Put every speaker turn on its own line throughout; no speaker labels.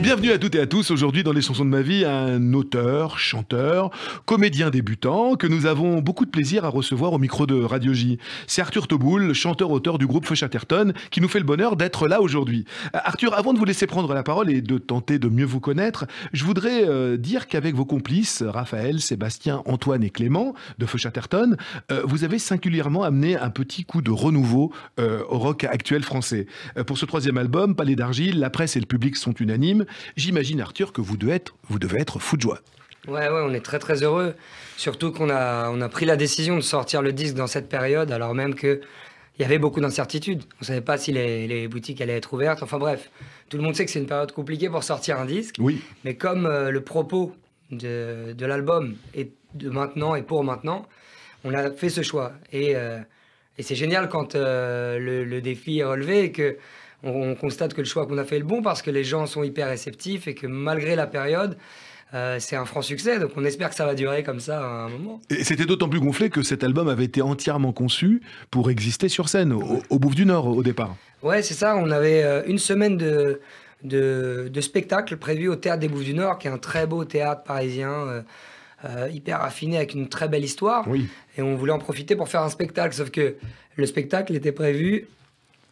Bienvenue à toutes et à tous. Aujourd'hui, dans les chansons de ma vie, un auteur, chanteur, comédien débutant que nous avons beaucoup de plaisir à recevoir au micro de Radio J. C'est Arthur Tauboul, chanteur-auteur du groupe Feu Chatterton, qui nous fait le bonheur d'être là aujourd'hui. Arthur, avant de vous laisser prendre la parole et de tenter de mieux vous connaître, je voudrais dire qu'avec vos complices, Raphaël, Sébastien, Antoine et Clément de Feu Chatterton, vous avez singulièrement amené un petit coup de renouveau au rock actuel français. Pour ce troisième album, Palais d'Argile, la presse et le public sont unanimes. J'imagine, Arthur, que vous devez être fou de joie.
Ouais, on est très très heureux. Surtout qu'on a pris la décision de sortir le disque dans cette période, alors même qu'il y avait beaucoup d'incertitudes. On ne savait pas si les boutiques allaient être ouvertes. Enfin bref, tout le monde sait que c'est une période compliquée pour sortir un disque.
Oui.
Mais comme le propos de l'album est de maintenant et pour maintenant, on a fait ce choix. Et c'est génial quand le défi est relevé et que on constate que le choix qu'on a fait est le bon parce que les gens sont hyper réceptifs et que malgré la période, c'est un franc succès. Donc on espère que ça va durer comme ça à un moment.
Et c'était d'autant plus gonflé que cet album avait été entièrement conçu pour exister sur scène, au Bouffe du Nord au départ.
Ouais, c'est ça. On avait une semaine de spectacle prévu au Théâtre des Bouffes du Nord, qui est un très beau théâtre parisien, hyper raffiné avec une très belle histoire.
Oui.
Et on voulait en profiter pour faire un spectacle, sauf que le spectacle était prévu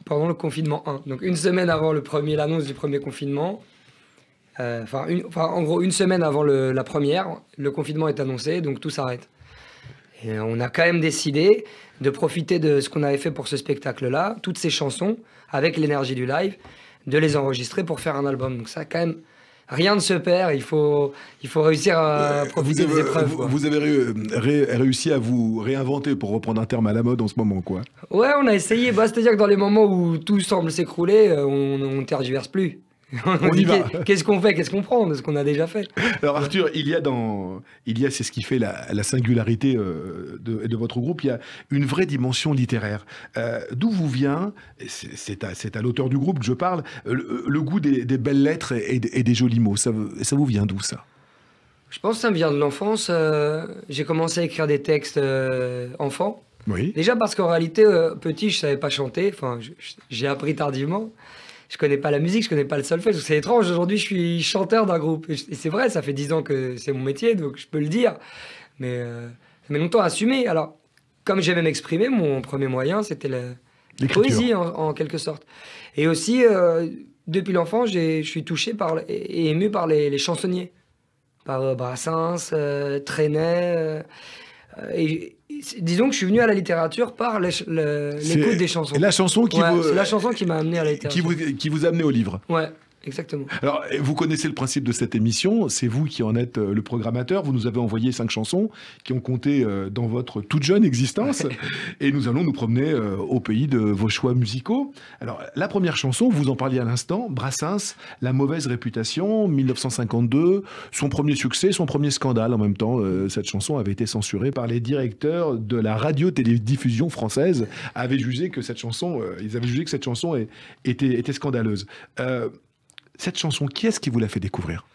pendant le confinement 1. Donc une semaine avant l'annonce du premier confinement, en gros une semaine avant la première, le confinement est annoncé, donc tout s'arrête. Et on a quand même décidé de profiter de ce qu'on avait fait pour ce spectacle-là, toutes ces chansons, avec l'énergie du live, de les enregistrer pour faire un album. Donc ça, quand même, rien ne se perd, il faut réussir à profiter des épreuves.
Vous avez réussi à vous réinventer, pour reprendre un terme à la mode en ce moment, quoi.
Ouais, on a essayé. C'est-à-dire que dans les moments où tout semble s'écrouler, on ne tergiverse plus.
On y va.
Qu'est-ce qu'on fait? Qu'est-ce qu'on prend de ce qu'on a déjà fait?
Alors Arthur, c'est ce qui fait la singularité de votre groupe, il y a une vraie dimension littéraire. D'où vous vient, c'est à l'auteur du groupe que je parle, le goût des belles lettres et des jolis mots. Ça vous vient d'où, ça?
Je pense que ça me vient de l'enfance. J'ai commencé à écrire des textes enfant.
Oui.
Déjà parce qu'en réalité, petit, je savais pas chanter. Enfin, j'ai appris tardivement. Je connais pas la musique, je connais pas le solfège. C'est étrange, aujourd'hui je suis chanteur d'un groupe. Et c'est vrai, ça fait 10 ans que c'est mon métier, donc je peux le dire. Mais ça met longtemps à assumer. Alors, comme j'aimais m'exprimer, mon premier moyen, c'était la poésie en quelque sorte. Et aussi, depuis l'enfance, je suis touché et ému par les chansonniers. Par Brassens, Trenet. Disons que je suis venu à la littérature par l'écoute des chansons.
La chanson
c'est la chanson qui m'a amené à la littérature.
Qui vous a amené au livre.
Ouais, exactement.
Alors, vous connaissez le principe de cette émission, c'est vous qui en êtes le programmateur. Vous nous avez envoyé 5 chansons qui ont compté dans votre toute jeune existence. Et nous allons nous promener au pays de vos choix musicaux. Alors, la première chanson, vous en parliez à l'instant, Brassens, La mauvaise réputation, 1952. Son premier succès, son premier scandale en même temps. Cette chanson avait été censurée par les directeurs de la radio-télédiffusion française. Ils avaient jugé que cette chanson était scandaleuse. Cette chanson, qui est-ce qui vous l'a fait découvrir?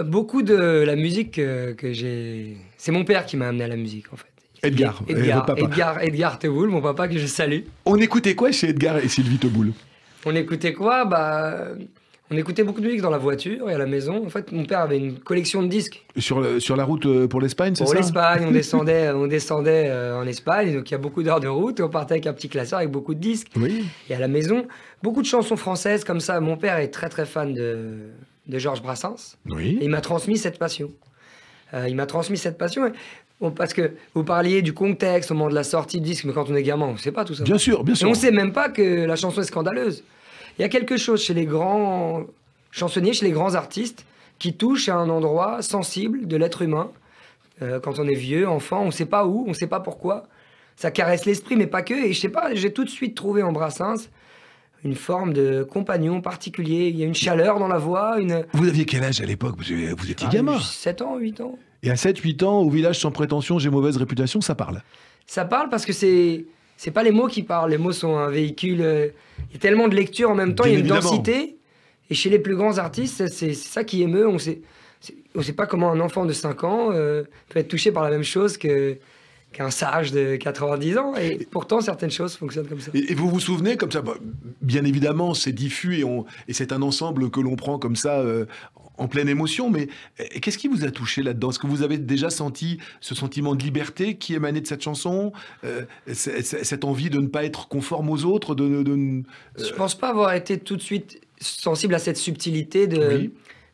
Beaucoup de la musique que j'ai... C'est mon père qui m'a amené à la musique, en fait. Edgar Tauboul, mon papa que je salue.
On écoutait quoi chez Edgar et Sylvie Tauboul?
On écoutait quoi? On écoutait beaucoup de musique dans la voiture et à la maison. En fait, mon père avait une collection de disques.
Sur la route pour l'Espagne, c'est ça?
Pour l'Espagne, on descendait en Espagne, donc il y a beaucoup d'heures de route, et on partait avec un petit classeur avec beaucoup de disques.
Oui.
Et à la maison, beaucoup de chansons françaises comme ça. Mon père est très très fan de Georges Brassens.
Oui.
Et il m'a transmis cette passion. Parce que vous parliez du contexte au moment de la sortie du disque, mais quand on est gamin, on ne sait pas tout ça.
Bien sûr.
Et on ne sait même pas que la chanson est scandaleuse. Il y a quelque chose chez les grands chansonniers, chez les grands artistes, qui touche à un endroit sensible de l'être humain. Quand on est vieux, enfant, on ne sait pas où, on ne sait pas pourquoi. Ça caresse l'esprit, mais pas que. Et je sais pas, j'ai tout de suite trouvé en Brassens une forme de compagnon particulier. Il y a une chaleur dans la voix.
Vous aviez quel âge à l'époque? Vous étiez gamin.
7 ans, 8 ans.
Et à 7-8 ans, au village sans prétention, j'ai mauvaise réputation, ça parle?
Ça parle parce que c'est pas les mots qui parlent. Les mots sont un véhicule. Il y a tellement de lecture en même temps, il y a une densité. Et chez les plus grands artistes, c'est ça qui émeut. On sait pas comment un enfant de 5 ans peut être touché par la même chose qu'un qu'un sage de 90 ans. Et pourtant, certaines choses fonctionnent comme ça.
Et vous vous souvenez, comme ça, bien évidemment, c'est diffus et c'est un ensemble que l'on prend comme ça en pleine émotion, mais qu'est-ce qui vous a touché là-dedans? Est-ce que vous avez déjà senti ce sentiment de liberté qui émanait de cette chanson? Cette envie de ne pas être conforme aux autres
Je pense pas avoir été tout de suite sensible à cette subtilité de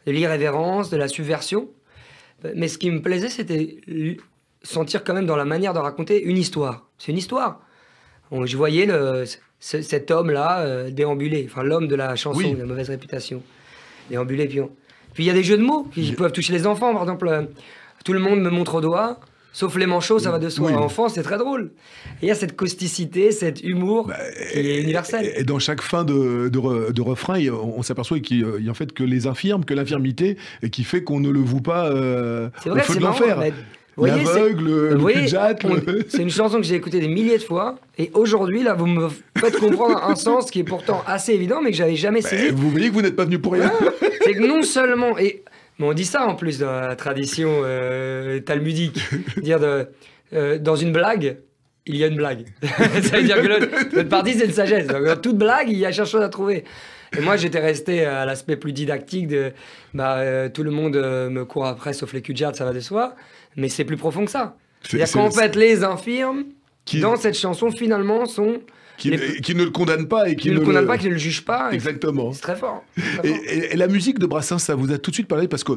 l'irrévérence, de la subversion. Mais ce qui me plaisait, c'était sentir quand même dans la manière de raconter une histoire. C'est une histoire. Je voyais cet homme-là déambuler, enfin l'homme de la chanson, de la mauvaise réputation, déambuler. Puis il y a des jeux de mots qui peuvent toucher les enfants. Par exemple, tout le monde me montre au doigt, sauf les manchots, ça va de soi. Enfant, c'est très drôle. Et il y a cette causticité, cet humour qui est universel.
Et dans chaque fin de refrain, on s'aperçoit qu'il y a en fait que les infirmes, que l'infirmité, et qui fait qu'on ne le voue pas au feu de l'enfer. L'aveugle, le cul-de-jatte.
C'est une chanson que j'ai écoutée des milliers de fois. Et aujourd'hui, là, vous me faites comprendre un sens qui est pourtant assez évident, mais que j'avais jamais saisi.
Vous voyez que vous n'êtes pas venu pour rien.
C'est que non seulement... Mais on dit ça en plus dans la tradition talmudique. Dire dans une blague, il y a une blague. Ça veut dire que l'autre partie, c'est une sagesse. Donc, dans toute blague, il y a quelque chose à trouver. Et moi, j'étais resté à l'aspect plus didactique de tout le monde me court après, sauf les cul-de-jatte, ça va de soi. Mais c'est plus profond que ça. C'est-à-dire qu'en fait, les infirmes, dans cette chanson, finalement, sont... Qui
ne le condamnent pas et qui
ne le condamnent pas, qui ne le jugent pas.
Exactement.
C'est très fort.
Et la musique de Brassens, ça vous a tout de suite parlé parce que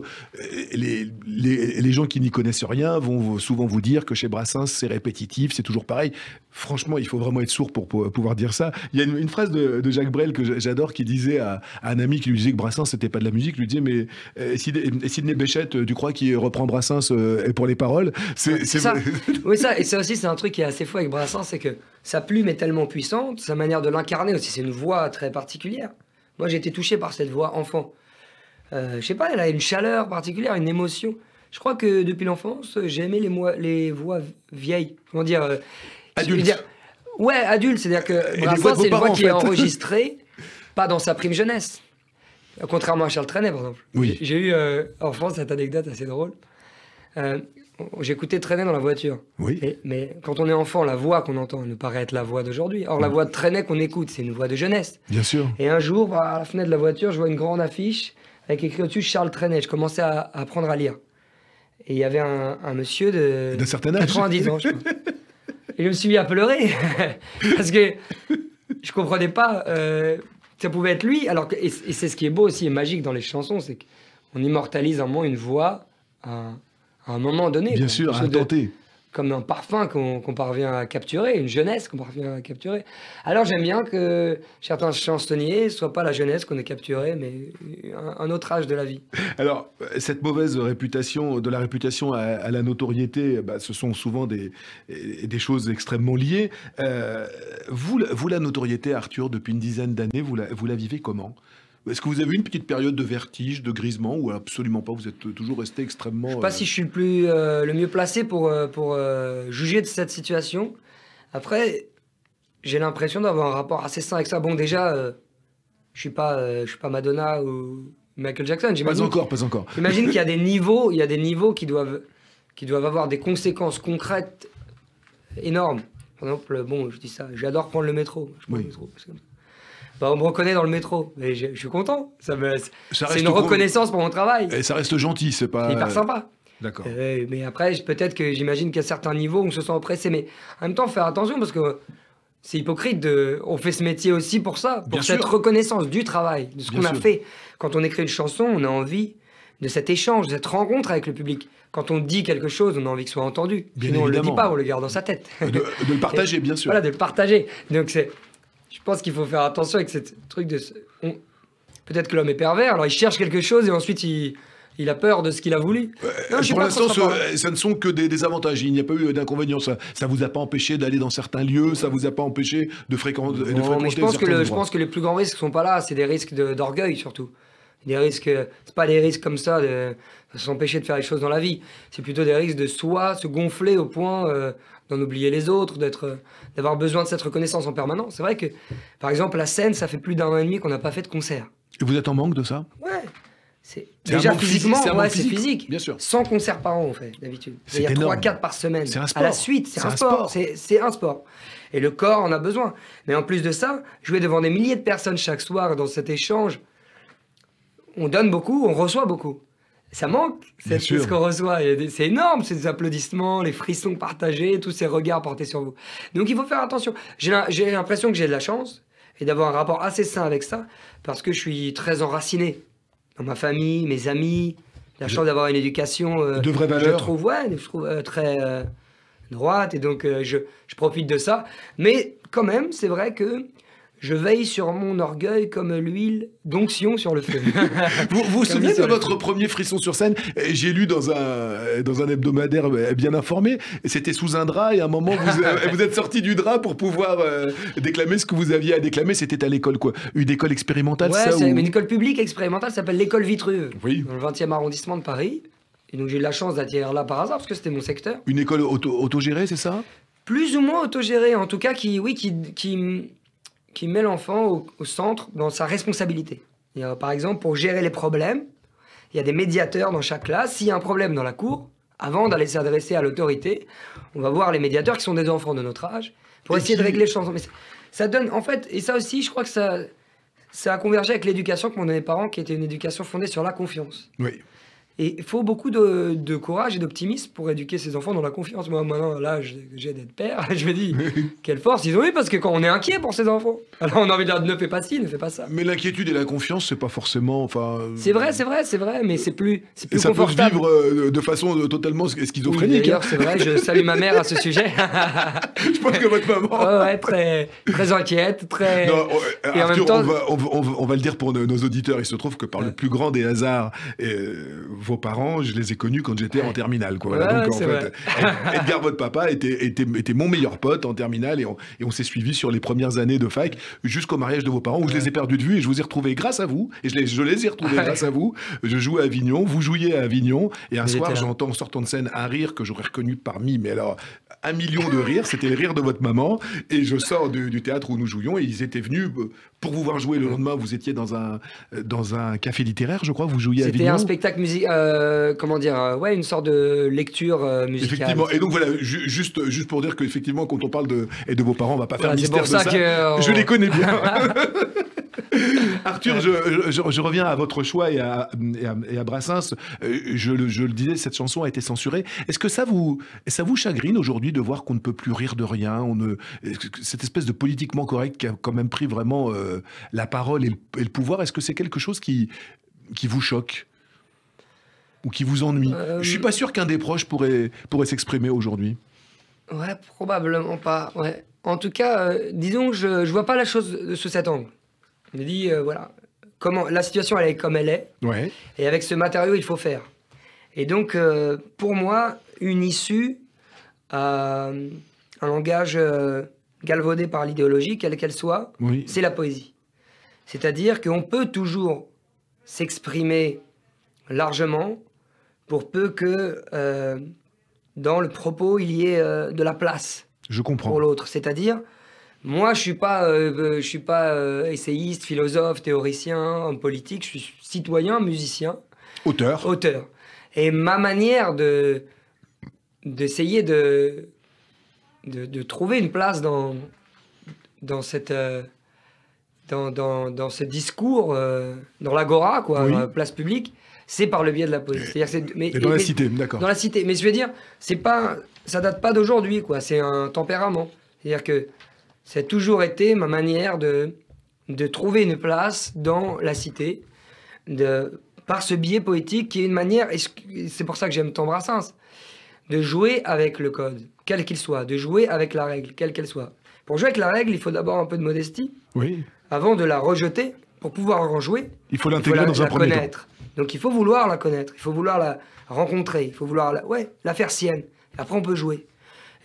les gens qui n'y connaissent rien vont souvent vous dire que chez Brassens, c'est répétitif, c'est toujours pareil. Franchement, il faut vraiment être sourd pour pouvoir dire ça. Il y a une phrase de Jacques Brel que j'adore qui disait à un ami qui lui disait que Brassens, c'était pas de la musique, lui disait mais Sidney Bechet, tu crois qu'il reprend Brassens pour les paroles?
C'est ça. Oui, ça. Et ça aussi, c'est un truc qui est assez fou avec Brassens, c'est que sa plume est tellement puissante, sa manière de l'incarner aussi, c'est une voix très particulière. Moi, j'ai été touché par cette voix enfant. Je sais pas, elle a une chaleur particulière, une émotion. Je crois que depuis l'enfance, j'ai aimé les voix vieilles. Comment dire
adulte.
Ouais, adulte. C'est-à-dire que Brassens, c'est une voix qui est enregistrée, pas dans sa prime jeunesse. Contrairement à Charles Trenet, par exemple.
Oui.
J'ai eu, enfant, cette anecdote assez drôle. J'écoutais Trenet dans la voiture.
Oui.
Mais quand on est enfant, la voix qu'on entend nous paraît être la voix d'aujourd'hui. Or, la voix de Trenet qu'on écoute, c'est une voix de jeunesse.
Bien sûr.
Et un jour, à la fenêtre de la voiture, je vois une grande affiche avec écrit au-dessus Charles Trenet. Je commençais à apprendre à lire. Et il y avait un monsieur d'un
certain âge.
90 ans, je crois. Et je me suis mis à pleurer. Parce que je comprenais pas. Ça pouvait être lui. Et c'est ce qui est beau aussi et magique dans les chansons, c'est qu'on immortalise un moment une voix à un moment donné.
Bien sûr, à un temps T.
Comme un parfum qu'on parvient à capturer, une jeunesse qu'on parvient à capturer. Alors j'aime bien que certains chansonniers ne soient pas la jeunesse qu'on ait capturée, mais un autre âge de la vie.
Alors, cette mauvaise réputation, de la réputation à la notoriété, ce sont souvent des choses extrêmement liées. Vous, la notoriété, Arthur, depuis une dizaine d'années, vous la vivez comment ? Est-ce que vous avez eu une petite période de vertige, de grisement, ou absolument pas? Vous êtes toujours resté extrêmement...
Je ne sais pas si je suis le mieux placé pour juger de cette situation. Après, j'ai l'impression d'avoir un rapport assez sain avec ça. Bon, déjà, je suis pas Madonna ou Michael Jackson.
Pas encore.
J'imagine qu'il y a des niveaux qui doivent avoir des conséquences concrètes énormes. Par exemple, bon, je dis ça, j'adore prendre le métro. Je prends le métro, c'est comme ça. On me reconnaît dans le métro, et je suis content. C'est une reconnaissance pour mon travail.
Et ça reste gentil, c'est pas...
C'est hyper sympa.
D'accord.
Mais après, peut-être que j'imagine qu'à certains niveaux, on se sent oppressé. Mais en même temps, faire attention, parce que c'est hypocrite. On fait ce métier aussi pour ça, pour cette reconnaissance du travail, de ce qu'on a fait. Quand on écrit une chanson, on a envie de cet échange, de cette rencontre avec le public. Quand on dit quelque chose, on a envie que ce soit entendu. Sinon, on ne le dit pas, on le garde dans sa tête.
De le partager, bien sûr.
Voilà, de le partager. Donc, je pense qu'il faut faire attention avec ce truc de... Peut-être que l'homme est pervers, alors il cherche quelque chose et ensuite il a peur de ce qu'il a voulu.
Pour l'instant, ça ne sont que des avantages. Il n'y a pas eu d'inconvénients. Ça ne vous a pas empêché d'aller dans certains lieux, ça ne vous a pas empêché de fréquenter
mais je pense que les plus grands risques ne sont pas là, c'est des risques d'orgueil surtout. Des risques, c'est pas des risques comme ça de s'empêcher de faire les choses dans la vie. C'est plutôt des risques de se gonfler au point d'en oublier les autres, d'avoir besoin de cette reconnaissance en permanence. C'est vrai que, par exemple, la scène, ça fait plus d'1 an et demi qu'on n'a pas fait de concert.
Et vous êtes en manque de ça?
Ouais. Déjà physiquement, ouais, c'est physique.
Bien sûr.
100 concerts par an, on fait, d'habitude.
C'est
Il y a
énorme.
3-4 par semaine.
C'est un sport.
À la suite, c'est un sport. C'est un sport. Et le corps en a besoin. Mais en plus de ça, jouer devant des milliers de personnes chaque soir dans cet échange, on donne beaucoup, on reçoit beaucoup. Ça manque, c'est ce qu'on reçoit. C'est énorme, ces applaudissements, les frissons partagés, tous ces regards portés sur vous. Donc il faut faire attention. J'ai l'impression que j'ai de la chance et d'avoir un rapport assez sain avec ça, parce que je suis très enraciné dans ma famille, mes amis, la chance d'avoir une éducation
de vraies valeurs.
je trouve très droite, et donc je profite de ça. Mais quand même, c'est vrai que je veille sur mon orgueil comme l'huile d'onction sur le feu.
Vous vous souvenez de votre premier frisson sur scène? J'ai lu dans un hebdomadaire bien informé, c'était sous un drap, et à un moment, vous êtes sorti du drap pour pouvoir déclamer ce que vous aviez à déclamer. C'était à l'école, quoi? Une école expérimentale,
ouais,
ça?
C'est une école publique expérimentale, ça s'appelle l'école Vitruve,
oui.
Dans le 20e arrondissement de Paris. Et donc j'ai eu la chance d'atterrir là par hasard, parce que c'était mon secteur.
Une école autogérée, c'est ça?
Plus ou moins autogérée, en tout cas, qui met l'enfant au centre dans sa responsabilité. Par exemple, pour gérer les problèmes, il y a des médiateurs dans chaque classe. S'il y a un problème dans la cour, avant d'aller s'adresser à l'autorité, on va voir les médiateurs qui sont des enfants de notre âge pour essayer de régler les choses. Mais ça donne, en fait, et ça aussi, je crois que ça a convergé avec l'éducation que m'ont donné mes parents, qui était une éducation fondée sur la confiance.
Oui.
Et il faut beaucoup de courage et d'optimisme pour éduquer ses enfants dans la confiance. Moi, maintenant, là, j'ai d'être père, je me dis, quelle force ils ont eu, parce que quand on est inquiet pour ses enfants, alors on a envie de leur dire, ne fais pas ci, ne fais pas ça.
Mais l'inquiétude et la confiance, c'est pas forcément...
C'est vrai, mais c'est plus confortable.
Ça peut se vivre de façon totalement schizophrénique.
Oui, d'ailleurs, c'est vrai, je salue ma mère à ce sujet.
Je pense que votre maman...
ouais, très inquiète, très...
Non,
et
Arthur,
en même temps...
on va le dire pour nos auditeurs, il se trouve que par le plus grand des hasards, vos parents, je les ai connus quand j'étais en terminale. Quoi. Voilà. Donc en fait, Edgar, votre papa, était mon meilleur pote en terminale, et on s'est suivis sur les premières années de fac jusqu'au mariage de vos parents, où je les ai perdus de vue, et je vous ai retrouvés grâce à vous, et je les ai retrouvés grâce à vous. Je jouais à Avignon, vous jouiez à Avignon, et un soir, j'entends en sortant de scène un rire que j'aurais reconnu parmi, mais alors 1 million de rires, c'était le rire de votre maman, et je sors du théâtre où nous jouions, et ils étaient venus pour vous voir jouer. Le lendemain, vous étiez dans un café littéraire, je crois, vous jouiez à Avignon.
C'était un spectacle musical, ouais, une sorte de lecture musicale.
Effectivement, et donc voilà, juste pour dire qu'effectivement, quand on parle de vos parents, on va pas faire mystère de ça. Je les connais bien. Arthur, je reviens à votre choix et à Brassens. Je le disais, cette chanson a été censurée. Est-ce que ça vous chagrine aujourd'hui de voir qu'on ne peut plus rire de rien, cette espèce de politiquement correct qui a quand même pris vraiment la parole et le pouvoir? Est-ce que c'est quelque chose qui vous choque ou qui vous ennuie? Je suis pas sûr qu'un des proches pourrait s'exprimer aujourd'hui.
Ouais, probablement pas. Ouais. En tout cas, disons que je vois pas la chose sous cet angle. Je me dis, voilà, la situation elle est comme elle est,
ouais.
Et avec ce matériau, il faut faire. Et donc, pour moi, une issue à un langage galvaudé par l'idéologie, quelle qu'elle soit, oui. C'est la poésie. C'est-à-dire qu'on peut toujours s'exprimer largement, pour peu que dans le propos, il y ait de la place.
Je comprends.
Pour l'autre. C'est-à-dire... Moi, je suis pas essayiste, philosophe, théoricien, homme politique. Je suis citoyen, musicien.
Auteur.
Et ma manière d'essayer de trouver une place dans ce discours, dans l'agora, quoi,
oui.
Dans la place publique, c'est par le biais de la poésie.
Dans la cité, d'accord.
Dans la cité. Mais je veux dire, ça date pas d'aujourd'hui, quoi. C'est un tempérament. C'est-à-dire que ça a toujours été ma manière de trouver une place dans la cité, par ce biais poétique qui est une manière, et c'est pour ça que j'aime tant Brassens, de jouer avec le code, quel qu'il soit, de jouer avec la règle, quelle qu'elle soit. Pour jouer avec la règle, il faut d'abord un peu de modestie, oui. Avant de la rejeter, pour pouvoir en jouer,
il faut l'intégrer dans un premier temps.
Donc il faut vouloir la connaître, il faut vouloir la rencontrer, il faut vouloir la faire sienne, après on peut jouer.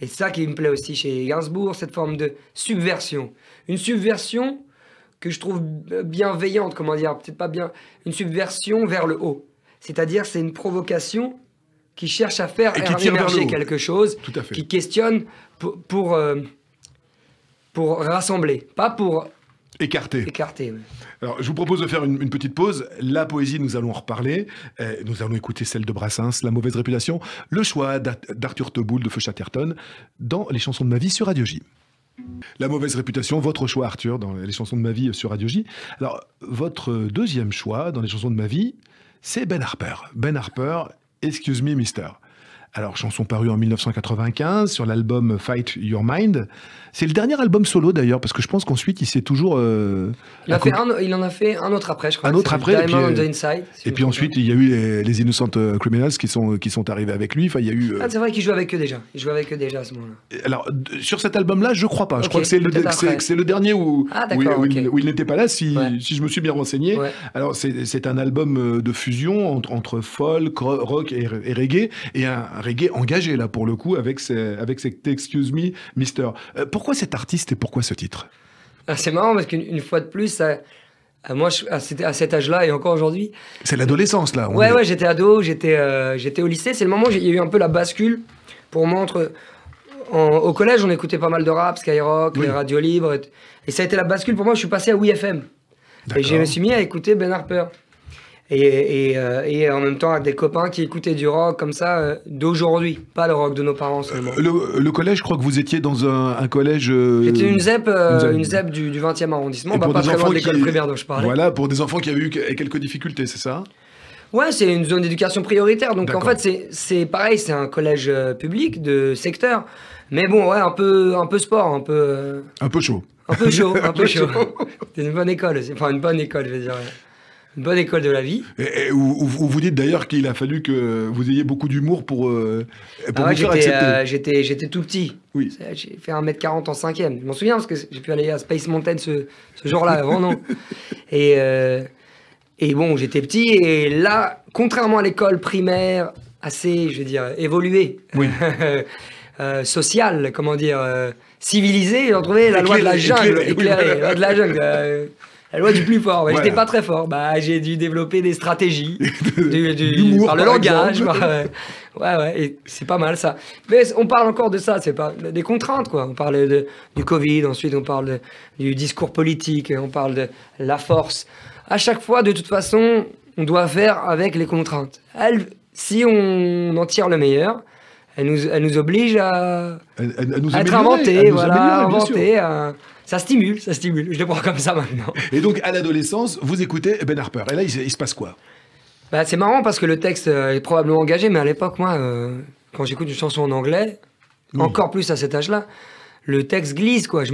Et c'est ça qui me plaît aussi chez Gainsbourg, cette forme de subversion. Une subversion que je trouve bienveillante, comment dire, peut-être pas bien, une subversion vers le haut. C'est-à-dire, c'est une provocation qui cherche à faire émerger quelque chose, qui questionne pour rassembler, pas pour
Écarté.
Écarté, oui.
Alors, je vous propose de faire une petite pause. La poésie, nous allons en reparler. Nous allons écouter celle de Brassens, La mauvaise réputation. Le choix d'Arthur Teboul de Feu Chatterton dans Les chansons de ma vie sur Radio J. La mauvaise réputation, votre choix, Arthur, dans Les chansons de ma vie sur Radio J. Alors, votre deuxième choix dans Les chansons de ma vie, c'est Ben Harper. Ben Harper, Excuse Me, Mister. Alors, chanson parue en 1995 sur l'album Fight Your Mind. C'est le dernier album solo d'ailleurs, parce que je pense qu'ensuite il s'est toujours.
Il en a fait un autre après, je crois.
Un autre après.
Diamond on the Inside.
Et puis ensuite, il y a eu les Innocent Criminals qui sont arrivés avec lui. Enfin, il y a eu.
Ah, c'est vrai qu'il jouait avec eux déjà. Il jouait avec eux déjà à ce moment-là.
Alors, sur cet album-là, je crois pas. Je
Ok,
crois que c'est le dernier où il n'était pas là, si je me suis bien renseigné.
Ouais.
Alors, c'est un album de fusion entre folk, rock et reggae, et un reggae engagé là pour le coup avec cet Excuse Me, Mister. Pourquoi cet artiste et pourquoi ce titre?
C'est marrant parce qu'une fois de plus, moi, à cet âge-là et encore aujourd'hui.
C'est l'adolescence là.
Ouais, j'étais ado, j'étais au lycée. C'est le moment où il y a eu un peu la bascule pour moi au collège, on écoutait pas mal de rap, Skyrock, les radios libres, et ça a été la bascule pour moi. Je suis passé à WeFM et je me suis mis à écouter Ben Harper. Et en même temps avec des copains qui écoutaient du rock comme ça d'aujourd'hui, pas le rock de nos parents seulement.
Le collège, je crois que vous étiez dans un collège.
J'étais une ZEP du 20e arrondissement, pas très loin de l'école primaire dont je parlais.
Voilà, pour des enfants qui avaient eu quelques difficultés, c'est ça?
Ouais, c'est une zone d'éducation prioritaire, donc en fait c'est pareil, c'est un collège public de secteur, mais bon, ouais, un peu sport, un peu
chaud.
Un peu chaud, un peu chaud. C'est une bonne école, enfin une bonne école, je veux dire. Une bonne école de la vie.
Et où vous dites d'ailleurs qu'il a fallu que vous ayez beaucoup d'humour pour vous faire accepter.
J'étais tout petit.
Oui.
J'ai fait 1m40 en 5e. Je m'en souviens parce que j'ai pu aller à Space Mountain ce jour-là avant, non. Et bon, j'étais petit et là, contrairement à l'école primaire, assez, je veux dire, évoluée,
oui.
sociale, comment dire, civilisée, j'ai retrouvé la loi de la jungle, éclairée, la loi de la jungle. La loi du plus fort. Voilà. J'étais pas très fort. J'ai dû développer des stratégies par le langage. Ouais, et c'est pas mal ça. Mais on parle encore de ça. C'est pas des contraintes quoi. On parle du Covid. Ensuite, on parle du discours politique. On parle de la force. À chaque fois, de toute façon, on doit faire avec les contraintes. Si on en tire le meilleur, elle nous oblige à être inventé, ça stimule, je le prends comme ça maintenant.
Et donc, à l'adolescence, vous écoutez Ben Harper, et là, il se passe quoi?
C'est marrant parce que le texte est probablement engagé, mais à l'époque, moi, quand j'écoute une chanson en anglais, encore plus à cet âge-là, le texte glisse, quoi.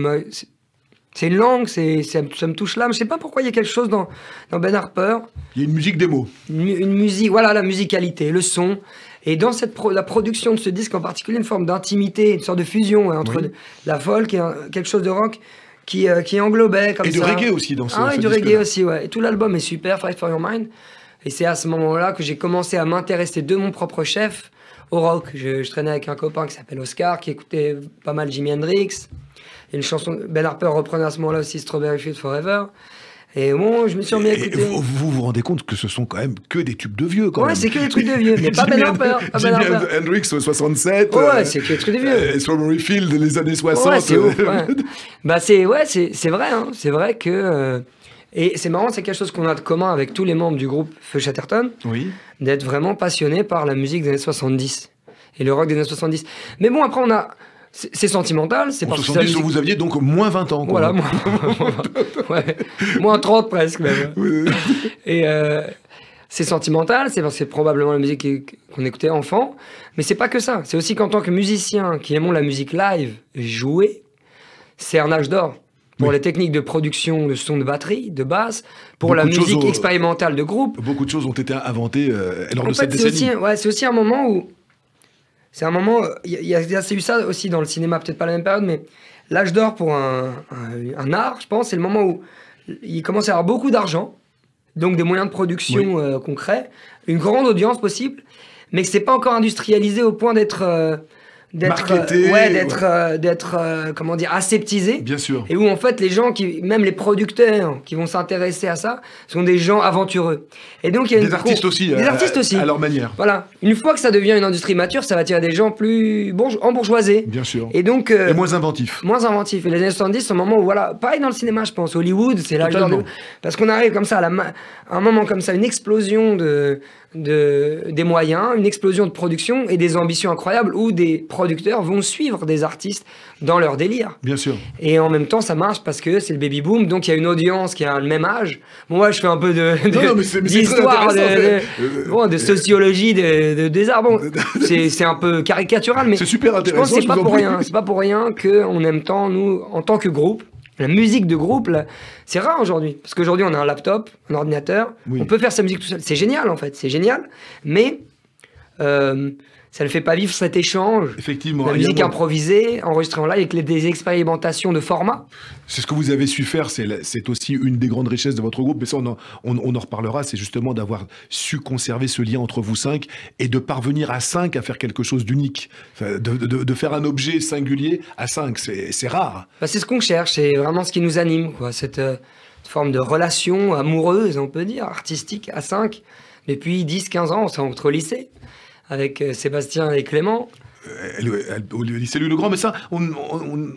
C'est une langue, ça me touche l'âme. Je sais pas pourquoi il y a quelque chose dans Ben Harper.
Il y a une musique démo.
Une musique, voilà, la musicalité, le son. Et dans la production de ce disque en particulier, une forme d'intimité, une sorte de fusion entre la folk et quelque chose de rock qui englobait comme ça.
Et du reggae aussi dans ce
et du reggae aussi, ouais. Et tout l'album est super, Fight for Your Mind. Et c'est à ce moment-là que j'ai commencé à m'intéresser de mon propre chef au rock. Je traînais avec un copain qui s'appelle Oscar, qui écoutait pas mal Jimi Hendrix. Et une chanson, Ben Harper reprenait à ce moment-là aussi Strawberry Fields Forever. Et bon, je me suis remis à écouter.
Vous vous rendez compte que ce sont quand même que des tubes de vieux, quand même.
Ouais, c'est que des trucs de vieux, mais pas Ben Harper.
Jimi Hendrix, 67.
Ouais, c'est que des trucs de vieux.
Strawberry Fields, les années 60.
Ouais, c'est ouf, ouais. C'est vrai, hein. C'est vrai que... Et c'est marrant, c'est quelque chose qu'on a de commun avec tous les membres du groupe Feu Chatterton, d'être vraiment passionnés par la musique des années 70 et le rock des années 70. Mais bon, après, c'est sentimental. C'est
en 70, vous aviez donc moins 20 ans. Quoi.
Voilà, moins 30 presque même. Et c'est sentimental, c'est probablement la musique qu'on écoutait enfant. Mais c'est pas que ça. C'est aussi qu'en tant que musicien qui aimons la musique live, jouer, c'est un âge d'or. Pour les techniques de production de son de batterie, de basse, pour la musique expérimentale de groupe.
Beaucoup de choses ont été inventées lors de cette décennie.
C'est aussi un moment où... C'est un moment... Il y a eu ça aussi dans le cinéma, peut-être pas la même période, mais l'âge d'or pour un art, je pense, c'est le moment où il commence à y avoir beaucoup d'argent, donc des moyens de production concrets, une grande audience possible, mais que c'est pas encore industrialisé au point d'être comment dire, aseptisé.
Bien sûr.
Et où en fait les gens, même les producteurs qui vont s'intéresser à ça, sont des gens aventureux. Et donc il y a
des artistes aussi, à leur manière.
Voilà. Une fois que ça devient une industrie mature, ça va attirer des gens plus embourgeoisés.
Bien sûr.
Et donc
et moins inventifs.
Moins inventifs. Et les années 70, c'est un moment où voilà, pareil dans le cinéma, je pense, Hollywood, c'est l'âge d'or. Parce qu'on arrive comme ça à un moment comme ça, une explosion des moyens, une explosion de production et des ambitions incroyables où des producteurs vont suivre des artistes dans leur délire.
Bien sûr.
Et en même temps, ça marche parce que c'est le baby boom, donc il y a une audience qui a le même âge. Bon, moi, je fais un peu d'histoire, de sociologie des arts. Bon, c'est un peu caricatural, mais
c'est super intéressant.
Je pense que c'est pas pour rien qu'on aime tant, nous, en tant que groupe. La musique de groupe, là, c'est rare aujourd'hui. Parce qu'aujourd'hui, on a un laptop, un ordinateur. Oui. On peut faire sa musique tout seul. C'est génial, en fait. C'est génial. Mais ça ne fait pas vivre cet échange.
Effectivement.
La musique improvisée, enregistrée en live, avec des expérimentations de format.
C'est ce que vous avez su faire. C'est aussi une des grandes richesses de votre groupe. Mais ça, on en reparlera. C'est justement d'avoir su conserver ce lien entre vous 5 et de parvenir à 5 à faire quelque chose d'unique. De faire un objet singulier à 5. C'est rare.
Bah, c'est ce qu'on cherche. C'est vraiment ce qui nous anime, quoi. Cette forme de relation amoureuse, on peut dire, artistique à 5. Depuis 10-15 ans, on s'est rencontrés au lycée. Avec Sébastien et Clément.
Au lycée Louis le Grand, mais ça, on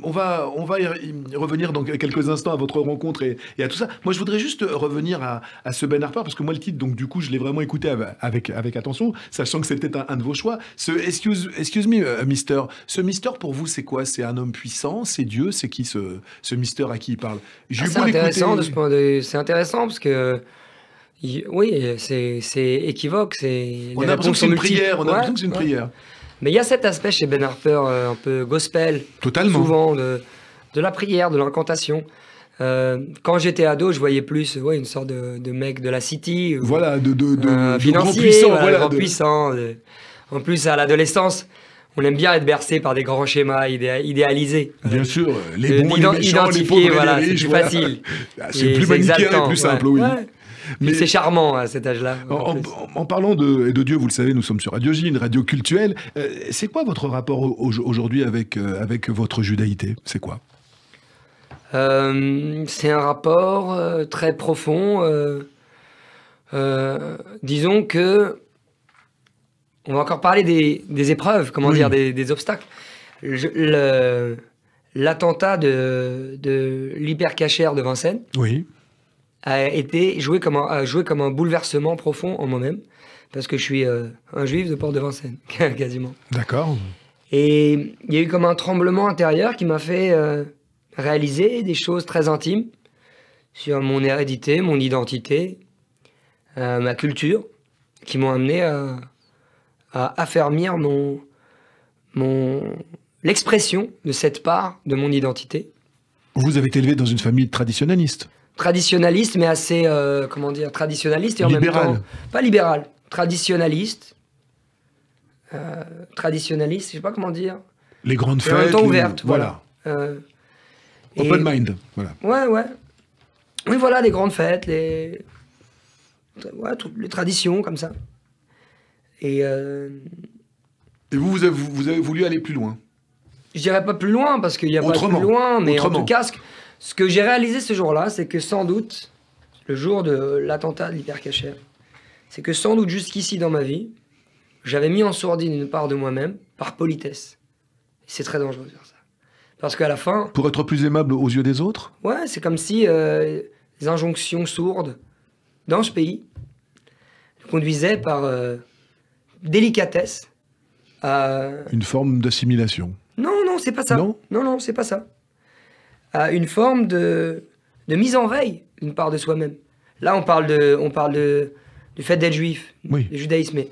va y revenir dans quelques instants à votre rencontre et à tout ça. Moi, je voudrais juste revenir à ce Ben Harper, parce que moi, le titre, donc du coup, je l'ai vraiment écouté avec attention, sachant que c'était un de vos choix. Excuse me, Mister. Ce Mister, pour vous, c'est quoi? C'est un homme puissant? C'est Dieu? C'est qui ce Mister à qui il parle?
C'est intéressant de ce point de vue. C'est intéressant parce que oui, c'est équivoque.
On a l'impression que c'est une prière. On a l'impression que c'est une prière.
Mais il y a cet aspect chez Ben Harper, un peu gospel.
Totalement.
Souvent, de la prière, de l'incantation. Quand j'étais ado, je voyais plus une sorte de mec de la city.
Voilà, de
grand
puissant.
Grand puissant. En plus, à l'adolescence, on aime bien être bercé par des grands schémas idéalisés.
Bien sûr, les bons, les méchants, les pauvres, les riches.
C'est plus facile.
C'est plus manichéen et plus simple, oui.
Ouais. Mais c'est charmant à cet âge-là.
En parlant de Dieu, vous le savez, nous sommes sur Radio J, une radio cultuelle. C'est quoi votre rapport aujourd'hui avec votre judaïté? C'est quoi?
C'est un rapport très profond. Disons que on va encore parler des épreuves, comment dire, des obstacles. L'attentat de l'hypercachère de Vincennes.
Oui.
A joué comme un bouleversement profond en moi-même, parce que je suis un juif de Porte de Vincennes, quasiment.
D'accord.
Et il y a eu comme un tremblement intérieur qui m'a fait réaliser des choses très intimes sur mon hérédité, mon identité, ma culture, qui m'ont amené à affermir l'expression de cette part de mon identité.
Vous avez été élevé dans une famille traditionnaliste.
Traditionnaliste, mais assez, traditionnaliste et en
libéral.
même temps... Pas libéral, traditionnaliste. Traditionnaliste, je sais pas comment dire.
Les grandes fêtes.
En même temps ouverte,
voilà. Open mind, voilà.
Ouais. Oui, voilà, les grandes fêtes, les traditions, comme ça. Et
vous avez voulu aller plus loin?
Je dirais pas plus loin, parce qu'il n'y a pas plus loin, mais en tout cas... Ce que j'ai réalisé ce jour-là, c'est que sans doute, le jour de l'attentat de l'hypercachère, c'est que sans doute jusqu'ici dans ma vie, j'avais mis en sourdine une part de moi-même par politesse. Et c'est très dangereux de faire ça. Parce qu'à la fin...
Pour être plus aimable aux yeux des autres?
Ouais, c'est comme si les injonctions sourdes dans ce pays conduisaient par délicatesse à...
Une forme d'assimilation.
Non, c'est pas ça. Non, c'est pas ça. À une forme de mise en veille d'une part de soi-même. Là, on parle du fait d'être juif, du judaïsme. Mais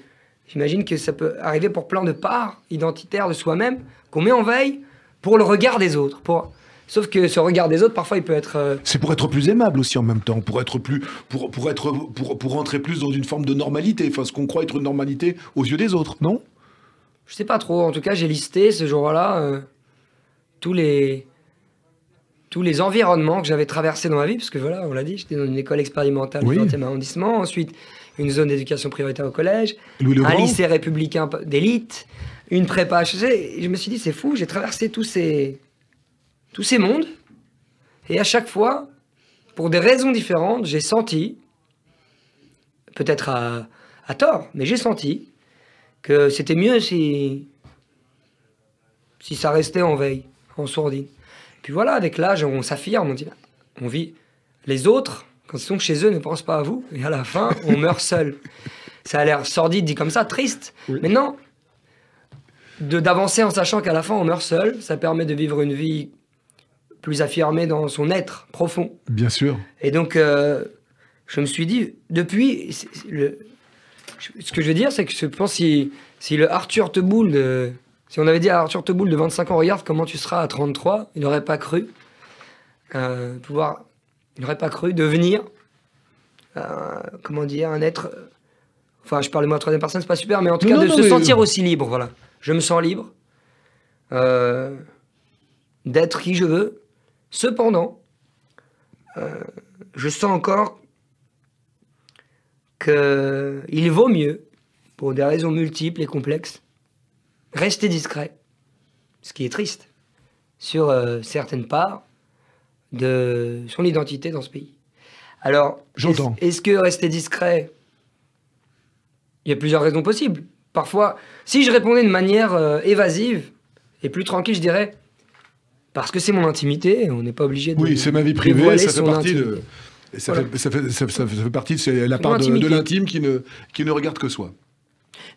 j'imagine que ça peut arriver pour plein de parts identitaires de soi-même qu'on met en veille pour le regard des autres. Sauf que ce regard des autres, parfois, il peut être...
C'est pour être plus aimable aussi en même temps, pour rentrer plus dans une forme de normalité, enfin ce qu'on croit être une normalité aux yeux des autres, non?
Je sais pas trop. En tout cas, j'ai listé ce jour-là tous les environnements que j'avais traversés dans ma vie, parce que voilà, on l'a dit, j'étais dans une école expérimentale du 20e arrondissement, ensuite une zone d'éducation prioritaire au collège, un lycée républicain d'élite, une prépa HEC. Et je me suis dit, c'est fou, j'ai traversé tous ces mondes. Et à chaque fois, pour des raisons différentes, j'ai senti, peut-être à tort, mais j'ai senti que c'était mieux si ça restait en veille, en sourdine. Puis voilà, avec l'âge, on s'affirme, on vit. Les autres, quand ils sont chez eux, ne pensent pas à vous. Et à la fin, on meurt seul. Ça a l'air sordide, dit comme ça, triste. Oui. Mais non, d'avancer en sachant qu'à la fin, on meurt seul, ça permet de vivre une vie plus affirmée dans son être profond.
Bien sûr.
Et donc, je me suis dit, depuis... Ce que je veux dire, c'est que je pense si le Arthur Teboul si on avait dit à Arthur Teboul de 25 ans, regarde comment tu seras à 33, il n'aurait pas cru il n'aurait pas cru devenir, comment dire, un être... Enfin, je parle de moi à troisième personne, c'est pas super, mais en tout cas, de se sentir aussi libre, voilà. Je me sens libre d'être qui je veux. Cependant, je sens encore qu'il vaut mieux, pour des raisons multiples et complexes, rester discret, ce qui est triste, sur certaines parts de son identité dans ce pays. Alors,
j'entends.
Est-ce que rester discret, il y a plusieurs raisons possibles. Parfois, si je répondais de manière évasive et plus tranquille, je dirais, parce que c'est mon intimité, on n'est pas obligé de...
Oui, c'est ma vie privée, ça fait partie
intimité.
Ça fait partie de la part de l'intime qui ne regarde que soi.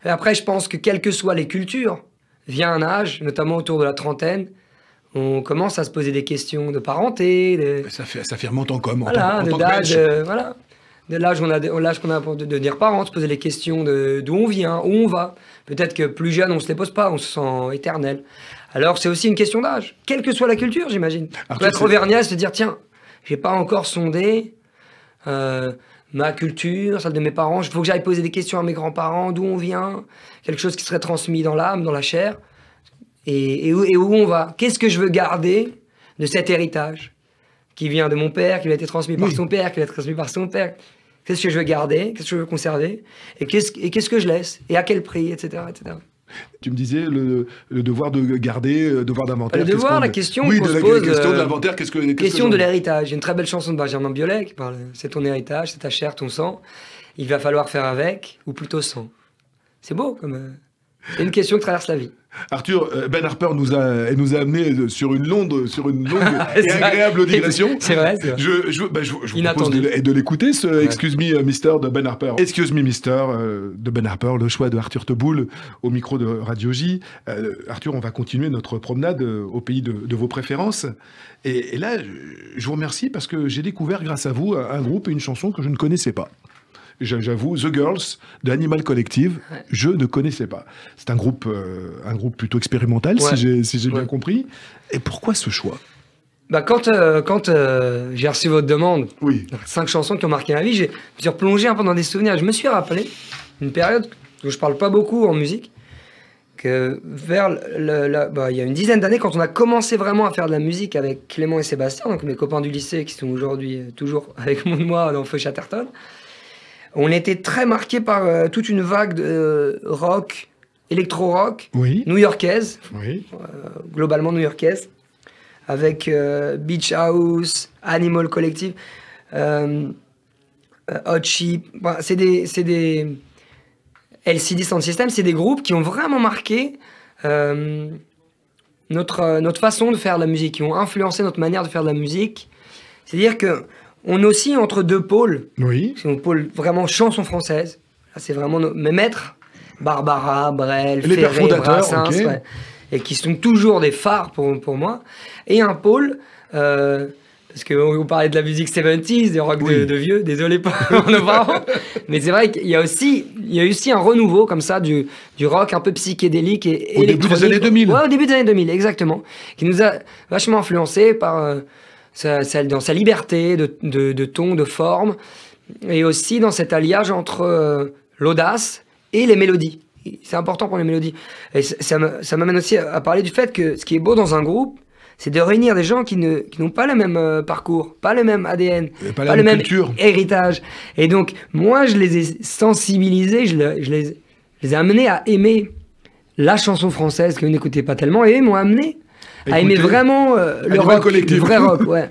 Et après, je pense que quelles que soient les cultures, vient un âge, notamment autour de la trentaine, on commence à se poser des questions de parenté.
Ça fait remontant comme
voilà, en tant que voilà. De l'âge qu'on a de devenir parent, se poser les questions d'où on vient, où on va. Peut-être que plus jeune, on ne se les pose pas, on se sent éternel. Alors c'est aussi une question d'âge, quelle que soit la culture, j'imagine. On peut être auvergnat, se dire, tiens, j'ai pas encore sondé ma culture, celle de mes parents, il faut que j'aille poser des questions à mes grands-parents, d'où on vient, quelque chose qui serait transmis dans l'âme, dans la chair, et où on va. Qu'est-ce que je veux garder de cet héritage qui vient de mon père, qui a été transmis par son père, qui a été transmis par son père. Qu'est-ce que je veux garder, qu'est-ce que je veux conserver, et qu'est-ce que je laisse, et à quel prix, etc. etc.
Tu me disais le devoir de garder, le devoir d'inventaire.
Le devoir, la question
oui,
qu'on se pose.
La question de l'inventaire,
question de l'héritage. Il y a une très belle chanson de Benjamin Biolay qui parle c'est ton héritage, c'est ta chair, ton sang. Il va falloir faire avec, ou plutôt sans. C'est beau, comme... c'est une question qui traverse la vie.
Arthur, Ben Harper nous a amené sur une longue et agréable digression.
C'est vrai.
Je vous propose de l'écouter, ce Excuse Me Mister de Ben Harper. Excuse Me Mister de Ben Harper, le choix de Arthur Teboul au micro de Radio J. Arthur, on va continuer notre promenade au pays de vos préférences. Et là, je vous remercie parce que j'ai découvert grâce à vous un groupe et une chanson que je ne connaissais pas. J'avoue, The Girls de Animal Collective, je ne connaissais pas. C'est un groupe plutôt expérimental, si j'ai bien compris. Et pourquoi ce choix ?
Quand j'ai reçu votre demande, 5 chansons qui ont marqué ma vie, je me suis replongé un peu dans des souvenirs. Je me suis rappelé une période où je parle pas beaucoup en musique, que vers il y a une dizaine d'années, quand on a commencé vraiment à faire de la musique avec Clément et Sébastien, donc mes copains du lycée qui sont aujourd'hui toujours avec moi dans Feu Chatterton, on était très marqués par toute une vague de rock, électro-rock, new-yorkaise, globalement new-yorkaise, avec Beach House, Animal Collective, Hot Chip, c'est des LCD Sound System, c'est des groupes qui ont vraiment marqué notre façon de faire de la musique, qui ont influencé notre manière de faire de la musique. C'est-à-dire que on oscille entre deux pôles. C'est un pôle vraiment chanson française. Là, c'est vraiment mes maîtres. Barbara, Brel, Ferré, Brassens. Et qui sont toujours des phares pour moi. Et un pôle, parce que vous parlez de la musique 70s, des rock de vieux, désolé pour nos parents. Mais c'est vrai qu'il y a eu aussi un renouveau comme ça du rock un peu psychédélique et
au début des années 2000.
Ouais, au début des années 2000, exactement. Qui nous a vachement influencés par... dans sa liberté de ton, de forme, et aussi dans cet alliage entre l'audace et les mélodies. C'est important pour les mélodies. Et ça m'amène aussi à parler du fait que ce qui est beau dans un groupe, c'est de réunir des gens qui n'ont pas le même parcours, pas le même ADN, pas le même héritage. Et donc, moi, je les ai sensibilisés, je les ai amenés à aimer la chanson française que vous n'écoutez pas tellement, et ils m'ont amené à aimer
Écoutez,
vraiment le rock, le vrai rock, ouais.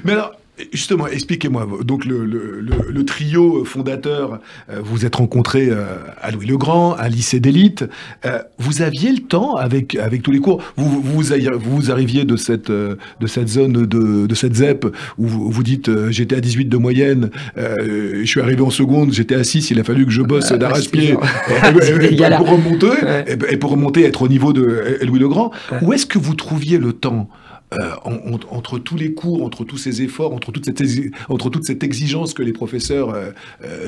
Mais alors, justement, expliquez-moi. Donc, le trio fondateur, vous êtes rencontrés à Louis-le-Grand, un lycée d'élite. Vous aviez le temps, avec tous les cours, vous arriviez de cette zone, de cette ZEP, où vous dites j'étais à 18 de moyenne, je suis arrivé en seconde, j'étais à 6, il a fallu que je bosse d'arrache-pied pour remonter, et pour remonter, être au niveau de Louis-le-Grand. Ouais. Où est-ce que vous trouviez le temps entre tous les cours, entre tous ces efforts, entre toute cette exigence que les professeurs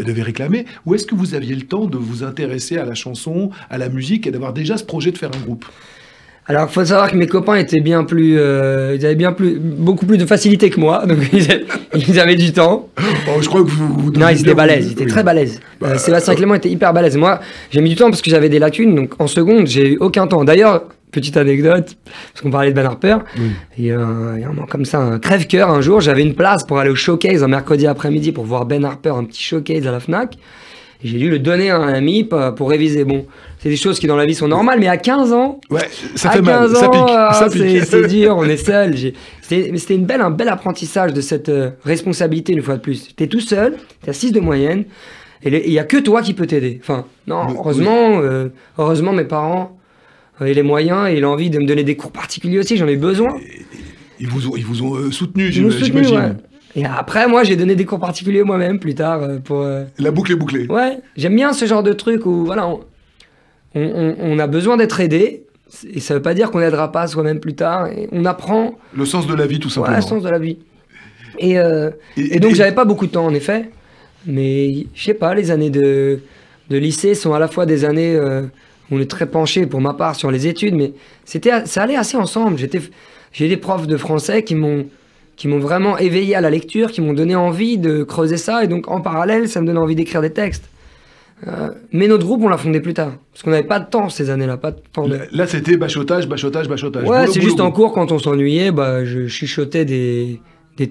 devaient réclamer, où est-ce que vous aviez le temps de vous intéresser à la chanson, à la musique, et d'avoir déjà ce projet de faire un groupe?
Alors, il faut savoir que mes copains étaient bien plus, ils avaient beaucoup plus de facilité que moi, donc ils avaient du temps.
Oh, je crois que vous
non, ils étaient balèzes, ils étaient très balèzes. Sébastien Clément était hyper balèze. Moi, j'ai mis du temps parce que j'avais des lacunes, donc en seconde, j'ai eu aucun temps. D'ailleurs, petite anecdote, parce qu'on parlait de Ben Harper, il y a un moment comme ça, un crève-cœur, un jour, j'avais une place pour aller au showcase un mercredi après-midi pour voir Ben Harper, un petit showcase à la Fnac, et j'ai dû le donner à un ami pour réviser. Bon, c'est des choses qui dans la vie sont normales, mais à 15 ans,
ça fait mal, ça pique.
C'est dur, on est seul. C'était un bel apprentissage de cette responsabilité, une fois de plus. T'es tout seul, t'es à 6 de moyenne, et il n'y a que toi qui peux t'aider. Enfin, non, heureusement, mes parents avaient les moyens et l'envie de me donner des cours particuliers aussi, j'en ai besoin.
Ils vous ont soutenu,
j'imagine. Ouais. Et après, moi, j'ai donné des cours particuliers moi-même plus tard pour.
La boucle est bouclée.
Ouais, j'aime bien ce genre de truc où voilà, on a besoin d'être aidé. Et ça veut pas dire qu'on n'aidera pas soi-même plus tard. Et on apprend.
Le sens de la vie, tout simplement.
Ouais, le sens de la vie. Et donc, j'avais pas beaucoup de temps, en effet. Mais je sais pas, les années de lycée sont à la fois des années. On est très penché pour ma part sur les études, mais ça allait assez ensemble. J'ai des profs de français qui m'ont vraiment éveillé à la lecture, qui m'ont donné envie de creuser ça, et donc en parallèle, ça me donne envie d'écrire des textes. Mais notre groupe, on l'a fondé plus tard, parce qu'on n'avait pas de temps ces années-là.
Là, c'était bachotage.
Ouais, c'est juste en cours, quand on s'ennuyait, je chuchotais des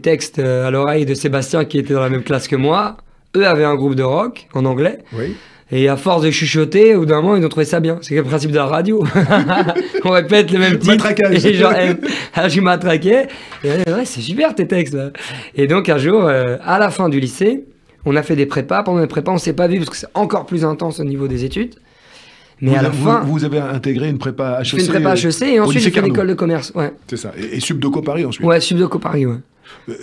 textes à l'oreille de Sébastien, qui était dans la même classe que moi. Eux avaient un groupe de rock, en anglais. Oui. Et à force de chuchoter, au bout d'un moment, ils ont trouvé ça bien. C'est le principe de la radio. On répète le même titre. Et les gens aiment. Alors, je matraquais. Et ouais, c'est super tes textes. Là. Et donc, un jour, à la fin du lycée, on a fait des prépas. Pendant les prépas, on ne s'est pas vu parce que c'est encore plus intense au niveau des études. Mais
vous avez intégré une prépa HEC.
J'ai fait une prépa HEC et ensuite j'ai fait une école de commerce. Ouais.
C'est ça. Et Subdeco Paris ensuite.
Ouais, Subdeco Paris, ouais.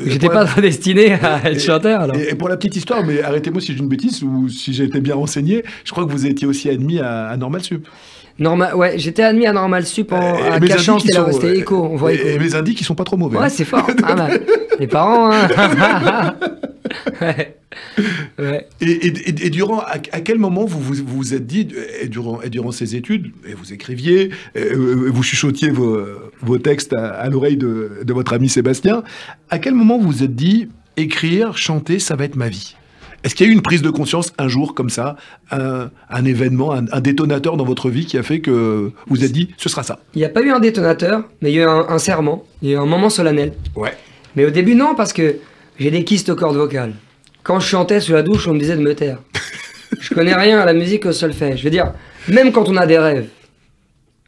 J'étais pas destiné à être chanteur alors.
Et pour la petite histoire, mais arrêtez-moi si j'ai une bêtise ou si j'ai été bien renseigné, je crois que vous étiez aussi admis à Normal Sup.
Ouais, j'étais admis à Normal Sup à Cachan, c'était Echo. On voit Echo.
Et mes indices qui sont pas trop mauvais.
Ouais, c'est fort. Les parents, hein. Ouais.
Et à quel moment vous vous êtes dit, et durant ces études, et vous écriviez, vous chuchotiez vos textes à l'oreille de votre ami Sébastien, à quel moment vous vous êtes dit, écrire, chanter, ça va être ma vie? Est-ce qu'il y a eu une prise de conscience un jour comme ça, un événement, un détonateur dans votre vie qui a fait que vous vous êtes dit, ce sera ça?
Il n'y a pas eu un détonateur, mais il y a eu un serment, il y a eu un moment solennel.
Ouais.
Mais au début, non, parce que j'ai des kystes aux cordes vocales. Quand je chantais sous la douche, on me disait de me taire. Je connais rien à la musique au solfège. Je veux dire, même quand on a des rêves,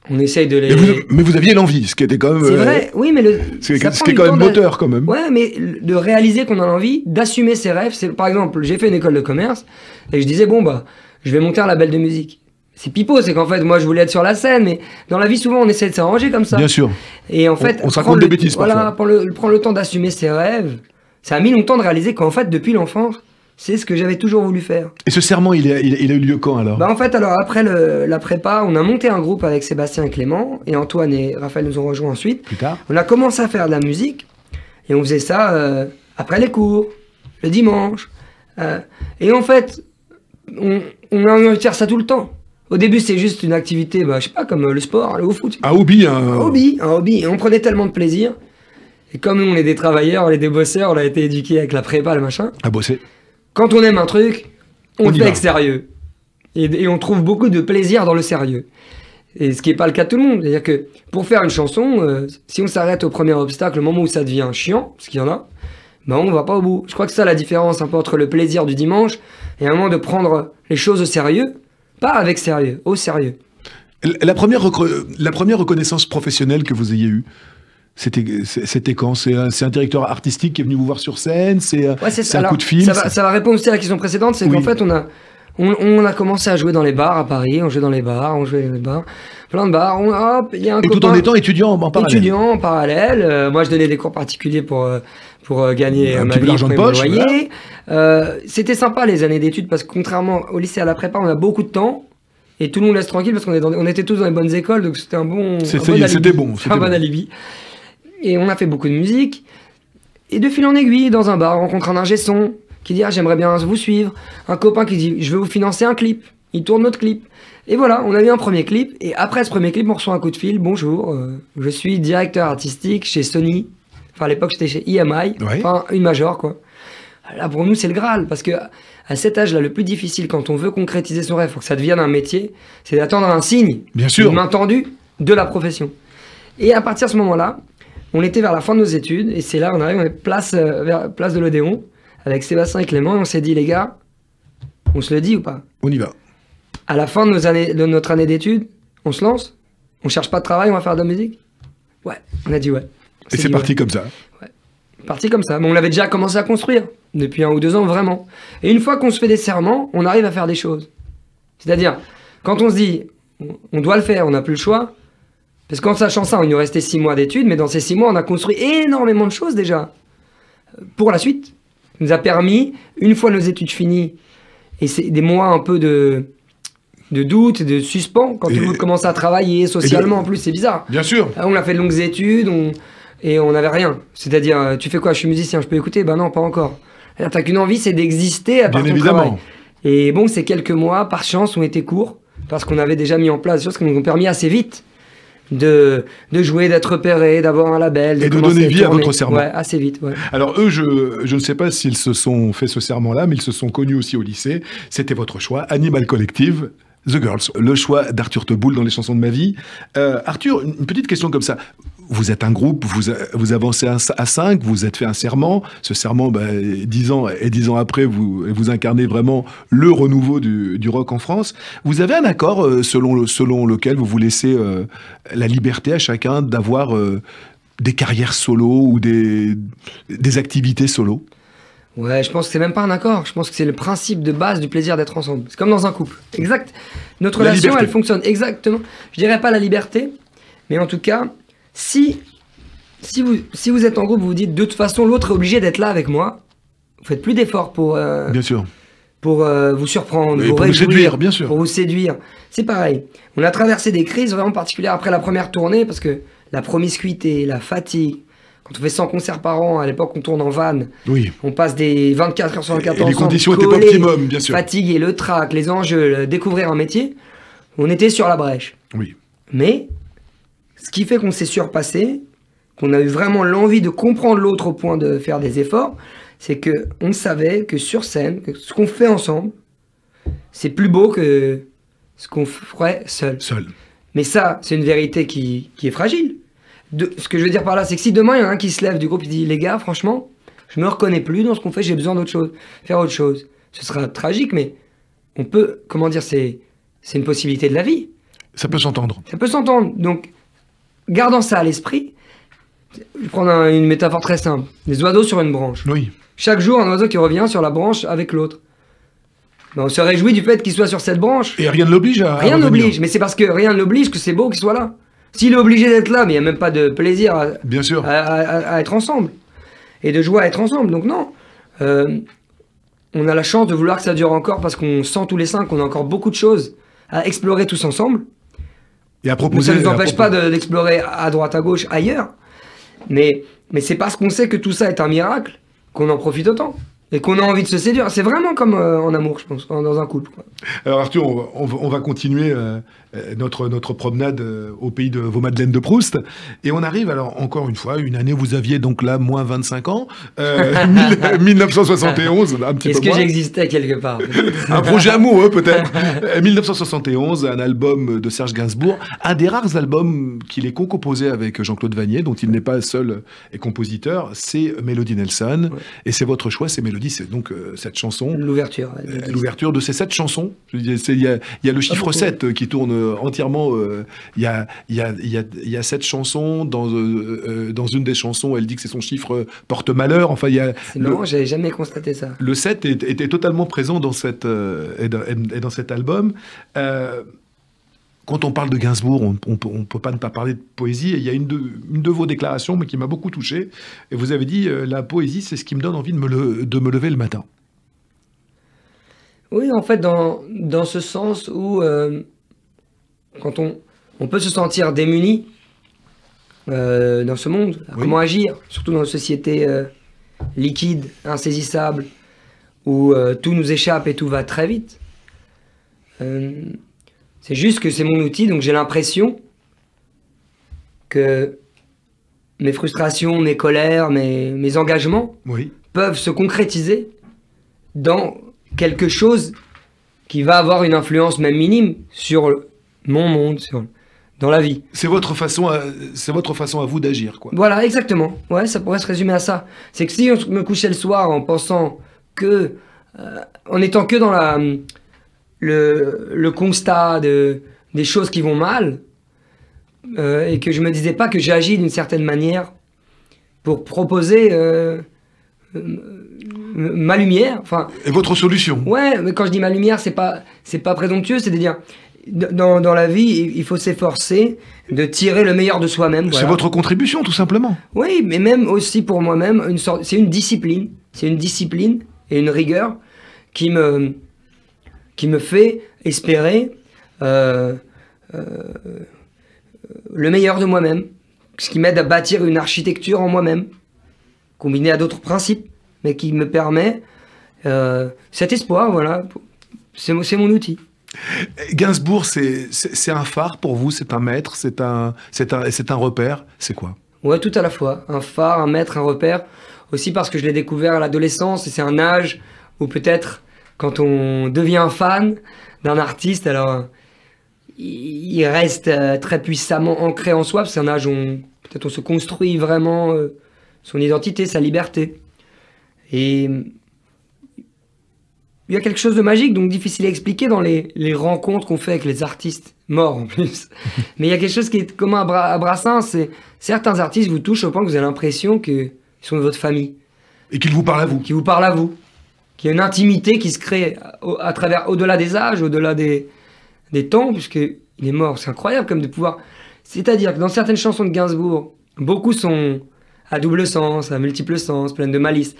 on essaye de les...
Mais vous aviez l'envie, ce qui était quand même...
C'est vrai, oui, mais
ce qui est quand même moteur, quand même.
Ouais, mais de réaliser qu'on a l'envie, d'assumer ses rêves. Par exemple, j'ai fait une école de commerce, et je disais, je vais monter un label de musique. C'est pipeau, c'est qu'en fait, moi, je voulais être sur la scène, mais dans la vie, souvent, on essaie de s'arranger comme ça.
Bien sûr.
Et en fait...
On se raconte des bêtises,
parfois. Voilà, prendre le temps d'assumer ses rêves, ça a mis longtemps de réaliser qu'en fait, depuis l'enfance, c'est ce que j'avais toujours voulu faire.
Et ce serment, il a eu lieu quand, alors?
En fait, après la prépa, on a monté un groupe avec Sébastien et Clément, et Antoine et Raphaël nous ont rejoints ensuite.
Plus tard.
On a commencé à faire de la musique, et on faisait ça après les cours, le dimanche. Et en fait, on a envie de faire ça tout le temps. Au début, c'est juste une activité, je sais pas, comme le sport, le foot.
Un hobby,
Un hobby. Et on prenait tellement de plaisir. Et comme nous, on est des travailleurs, on est des bosseurs, on a été éduqués avec la prépa, le machin.
À bosser.
Quand on aime un truc, on le fait avec sérieux. Et on trouve beaucoup de plaisir dans le sérieux. Et ce qui n'est pas le cas de tout le monde. C'est-à-dire que pour faire une chanson, si on s'arrête au premier obstacle, au moment où ça devient chiant, parce qu'il y en a, on ne va pas au bout. Je crois que c'est ça la différence un peu entre le plaisir du dimanche et un moment de prendre les choses au sérieux. Pas avec sérieux, au sérieux.
La première reconnaissance professionnelle que vous ayez eue, c'était quand? C'est un directeur artistique qui est venu vous voir sur scène? C'est un coup de fil?
Ça va répondre aussi à la question précédente, c'est qu'en fait, on a commencé à jouer dans les bars à Paris, on jouait dans les bars, plein de bars, il y a un copain,
tout en étant étudiant en parallèle.
Étudiant en parallèle, moi je donnais des cours particuliers pour gagner ma vie,
l'argent de
pour
poche,
le loyer. C'était sympa les années d'études parce que contrairement au lycée à la prépa, on a beaucoup de temps et tout le monde laisse tranquille parce on était tous dans les bonnes écoles, donc c'était un bon alibi. Et on a fait beaucoup de musique et de fil en aiguille, dans un bar, on rencontre un ingé son qui dit j'aimerais bien vous suivre, un copain qui dit je vais vous financer un clip, il tourne notre clip, et voilà, on a eu un premier clip, et après ce premier clip on reçoit un coup de fil, bonjour, je suis directeur artistique chez Sony, enfin à l'époque j'étais chez EMI, enfin une major quoi. Là pour nous c'est le Graal, parce que à cet âge là le plus difficile quand on veut concrétiser son rêve, faut que ça devienne un métier, c'est d'attendre un signe,
bien sûr,
une main tendue de la profession. Et à partir de ce moment là, on était vers la fin de nos études, et c'est là on arrive, on est place de l'Odéon, avec Sébastien et Clément, et on s'est dit, les gars, on se le dit ou pas?
On y va.
À la fin de notre année d'études, on se lance? On cherche pas de travail, on va faire de la musique? Ouais, on a dit ouais.
Et c'est parti comme ça?
Ouais, parti comme ça. Mais on l'avait déjà commencé à construire, depuis 1 ou 2 ans, vraiment. Et une fois qu'on se fait des serments, on arrive à faire des choses. C'est-à-dire, quand on se dit, on doit le faire, on n'a plus le choix, parce qu'en sachant ça, il nous restait 6 mois d'études, mais dans ces 6 mois, on a construit énormément de choses déjà, pour la suite. Nous a permis, une fois nos études finies, et c'est des mois un peu de doute, de suspens, quand tout le monde commence à travailler socialement, en plus, c'est bizarre.
Bien sûr.
On a fait de longues études, et on n'avait rien. C'est-à-dire, tu fais quoi? Je suis musicien, je peux écouter? Ben non, pas encore. T'as qu'une envie, c'est d'exister à part ton travail. Et bon, ces quelques mois, par chance, ont été courts, parce qu'on avait déjà mis en place des choses qui nous ont permis assez vite de jouer, d'être repéré, d'avoir un label,
et de donner vie à votre serment.
Ouais, assez vite. Ouais.
Alors eux, je ne sais pas s'ils se sont fait ce serment-là, mais ils se sont connus aussi au lycée. C'était votre choix, Animal Collective, The Girls. Le choix d'Arthur Teboul dans les chansons de ma vie. Arthur, une petite question comme ça. Vous êtes un groupe, vous avancez à 5, vous êtes fait un serment. Ce serment, 10 ans et 10 ans après, vous incarnez vraiment le renouveau du rock en France. Vous avez un accord selon lequel vous vous laissez la liberté à chacun d'avoir des carrières solo ou des activités solo?
Ouais, je pense que c'est même pas un accord. Je pense que c'est le principe de base du plaisir d'être ensemble. C'est comme dans un couple. Exact. Notre relation, elle fonctionne exactement. Je dirais pas la liberté, mais en tout cas, si vous êtes en groupe, vous vous dites de toute façon l'autre est obligé d'être là avec moi. Vous faites plus d'efforts pour
bien sûr,
pour vous surprendre,
pour vous séduire, bien sûr,
pour vous séduire. C'est pareil. On a traversé des crises vraiment particulières après la première tournée parce que la promiscuité, la fatigue. Quand on fait 100 concerts par an, à l'époque on tourne en van, on passe des 24 heures sur 24 ensemble,
les conditions étaient pas optimum, bien sûr.
Fatiguer, le trac, les enjeux, découvrir un métier, on était sur la brèche.
Oui.
Mais ce qui fait qu'on s'est surpassé, qu'on a eu vraiment l'envie de comprendre l'autre au point de faire des efforts, c'est qu'on savait que sur scène, que ce qu'on fait ensemble, c'est plus beau que ce qu'on ferait seul. Mais ça, c'est une vérité qui est fragile. Ce que je veux dire par là, c'est que si demain, il y en a un qui se lève du groupe et dit « Les gars, franchement, je me reconnais plus dans ce qu'on fait, j'ai besoin d'autre chose, faire autre chose. » Ce sera tragique, mais on peut, comment dire, c'est une possibilité de la vie.
Ça peut s'entendre.
Ça peut s'entendre. Donc, gardant ça à l'esprit, je vais prendre une métaphore très simple. Les oiseaux sur une branche.
Oui.
Chaque jour, un oiseau qui revient sur la branche avec l'autre. Ben, on se réjouit du fait qu'il soit sur cette branche.
Et rien ne l'oblige à
Rien n'oblige, mais c'est parce que rien ne l'oblige que c'est beau qu'il soit là. S'il est obligé d'être là, mais il n'y a même pas de plaisir
bien sûr.
À être ensemble. Et de joie à être ensemble. Donc non. On a la chance de vouloir que ça dure encore parce qu'on sent tous les 5 qu'on a encore beaucoup de choses à explorer tous ensemble.
Et à proposer.
Mais ça ne nous empêche pas d'explorer à droite, à gauche, ailleurs. Mais c'est parce qu'on sait que tout ça est un miracle qu'on en profite autant. Et qu'on a envie de se séduire. C'est vraiment comme en amour, je pense, dans un couple. Quoi.
Alors Arthur, on va continuer notre promenade au pays de vos Madeleines de Proust. Et on arrive, alors encore une fois, une année où vous aviez donc là moins 25 ans, 1971, un petit peu
Est-ce que
moins.
j'existais quelque part?
Un projet amoureux peut-être. 1971, un album de Serge Gainsbourg, un des rares albums qu'il ait co-composé avec Jean-Claude Vannier, dont il n'est pas seul et compositeur, c'est Mélodie Nelson. Ouais. Et c'est votre choix, c'est Mélodie dis, c'est donc cette chanson.
L'ouverture.
L'ouverture de ces 7 chansons. Il y a le chiffre 7 qui tourne entièrement. Il y a 7 chansons. Dans une des chansons, elle dit que c'est son chiffre porte-malheur. Enfin,
c'est marrant, j'avais jamais constaté ça.
Le 7 était totalement présent dans cet album. Quand on parle de Gainsbourg, on ne peut pas ne pas parler de poésie. Et il y a une de vos déclarations mais qui m'a beaucoup touché. Et vous avez dit la poésie, c'est ce qui me donne envie de me lever le matin.
Oui, en fait, dans ce sens où quand on peut se sentir démuni dans ce monde,
oui.
Comment agir, surtout dans une société liquide, insaisissable, où tout nous échappe et tout va très vite. C'est juste que c'est mon outil, donc j'ai l'impression que mes frustrations, mes colères, mes engagements
oui.
peuvent se concrétiser dans quelque chose qui va avoir une influence même minime sur mon monde, dans la vie.
C'est votre façon à vous d'agir, quoi.
Voilà, exactement. Ouais, ça pourrait se résumer à ça. C'est que si on me couchait le soir en pensant que, en étant que dans le constat des choses qui vont mal, et que je me disais pas que j'agis d'une certaine manière pour proposer ma lumière. Enfin,
et votre solution.
Ouais, mais quand je dis ma lumière, c'est pas présomptueux, c'est de dire dans la vie, il faut s'efforcer de tirer le meilleur de soi-même. Voilà.
C'est votre contribution, tout simplement.
Oui, mais même aussi pour moi-même, c'est une discipline. C'est une discipline et une rigueur qui me fait espérer le meilleur de moi-même, ce qui m'aide à bâtir une architecture en moi-même, combinée à d'autres principes, mais qui me permet cet espoir, voilà, c'est mon outil.
Gainsbourg, c'est un phare pour vous, c'est un maître, c'est un repère, c'est quoi?
Ouais, tout à la fois, un phare, un maître, un repère, aussi parce que je l'ai découvert à l'adolescence, et c'est un âge où peut-être, quand on devient fan d'un artiste, alors il reste très puissamment ancré en soi, c'est un âge où peut-être on se construit vraiment son identité, sa liberté. Et il y a quelque chose de magique, donc difficile à expliquer dans les rencontres qu'on fait avec les artistes morts en plus. Mais il y a quelque chose qui est commun à Brassens, c'est certains artistes vous touchent au point que vous avez l'impression qu'ils sont de votre famille.
Et qu'ils vous parlent à vous.
Qu'ils vous parlent à vous. Qu'il y a une intimité qui se crée à travers, au-delà des âges, au-delà des temps, puisqu'il est mort. C'est incroyable comme de pouvoir... C'est-à-dire que dans certaines chansons de Gainsbourg, beaucoup sont à double sens, à multiples sens, pleines de malice.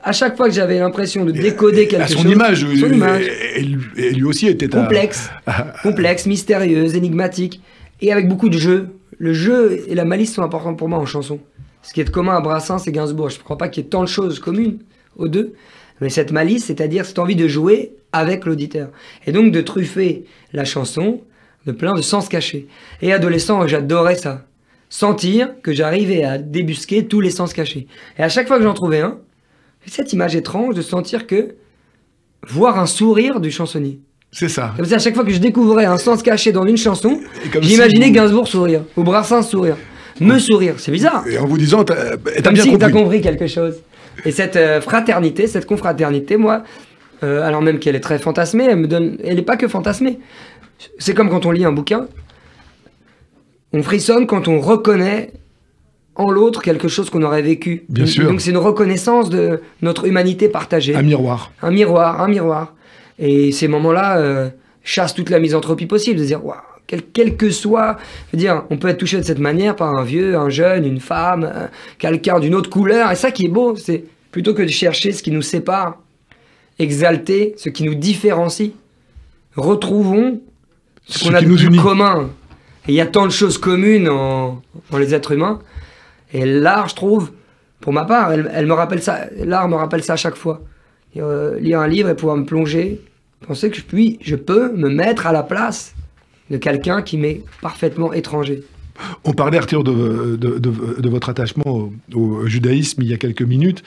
À chaque fois que j'avais l'impression de décoder quelque chose...
Son image.
Et
lui aussi était...
Complexe, mystérieuse, énigmatique, et avec beaucoup de jeu. Le jeu et la malice sont importants pour moi en chanson. Ce qui est commun à Brassens et Gainsbourg. Je ne crois pas qu'il y ait tant de choses communes aux deux. Mais cette malice, c'est-à-dire cette envie de jouer avec l'auditeur. Et donc de truffer la chanson de plein de sens cachés. Et adolescent, j'adorais ça. Sentir que j'arrivais à débusquer tous les sens cachés. Et à chaque fois que j'en trouvais un, cette image étrange de sentir que... voir un sourire du chansonnier.
C'est ça.
Comme ça, à chaque fois que je découvrais un sens caché dans une chanson, j'imaginais Gainsbourg sourire, ou Brassens sourire. Me sourire, c'est bizarre.
Et en vous disant, t'as bien
compris.
T'as
compris quelque chose. Et cette fraternité, cette confraternité, moi, alors même qu'elle est très fantasmée, elle n'est pas que fantasmée. C'est comme quand on lit un bouquin, on frissonne quand on reconnaît en l'autre quelque chose qu'on aurait vécu.
Bien sûr.
Donc c'est une reconnaissance de notre humanité partagée.
Un miroir.
Un miroir. Et ces moments-là chassent toute la misanthropie possible, de dire, waouh, quel que soit, je veux dire, on peut être touché de cette manière par un vieux, un jeune, une femme, quelqu'un d'une autre couleur. Et ça qui est beau, c'est plutôt que de chercher ce qui nous sépare, exalter ce qui nous différencie. Retrouvons ce qu'on a de plus commun. Et il y a tant de choses communes dans les êtres humains. Et l'art, je trouve, pour ma part, elle me rappelle ça. L'art me rappelle ça à chaque fois. Lire un livre et pouvoir me plonger, penser que je peux me mettre à la place de quelqu'un qui m'est parfaitement étranger.
On parlait, Arthur, de votre attachement au judaïsme il y a quelques minutes.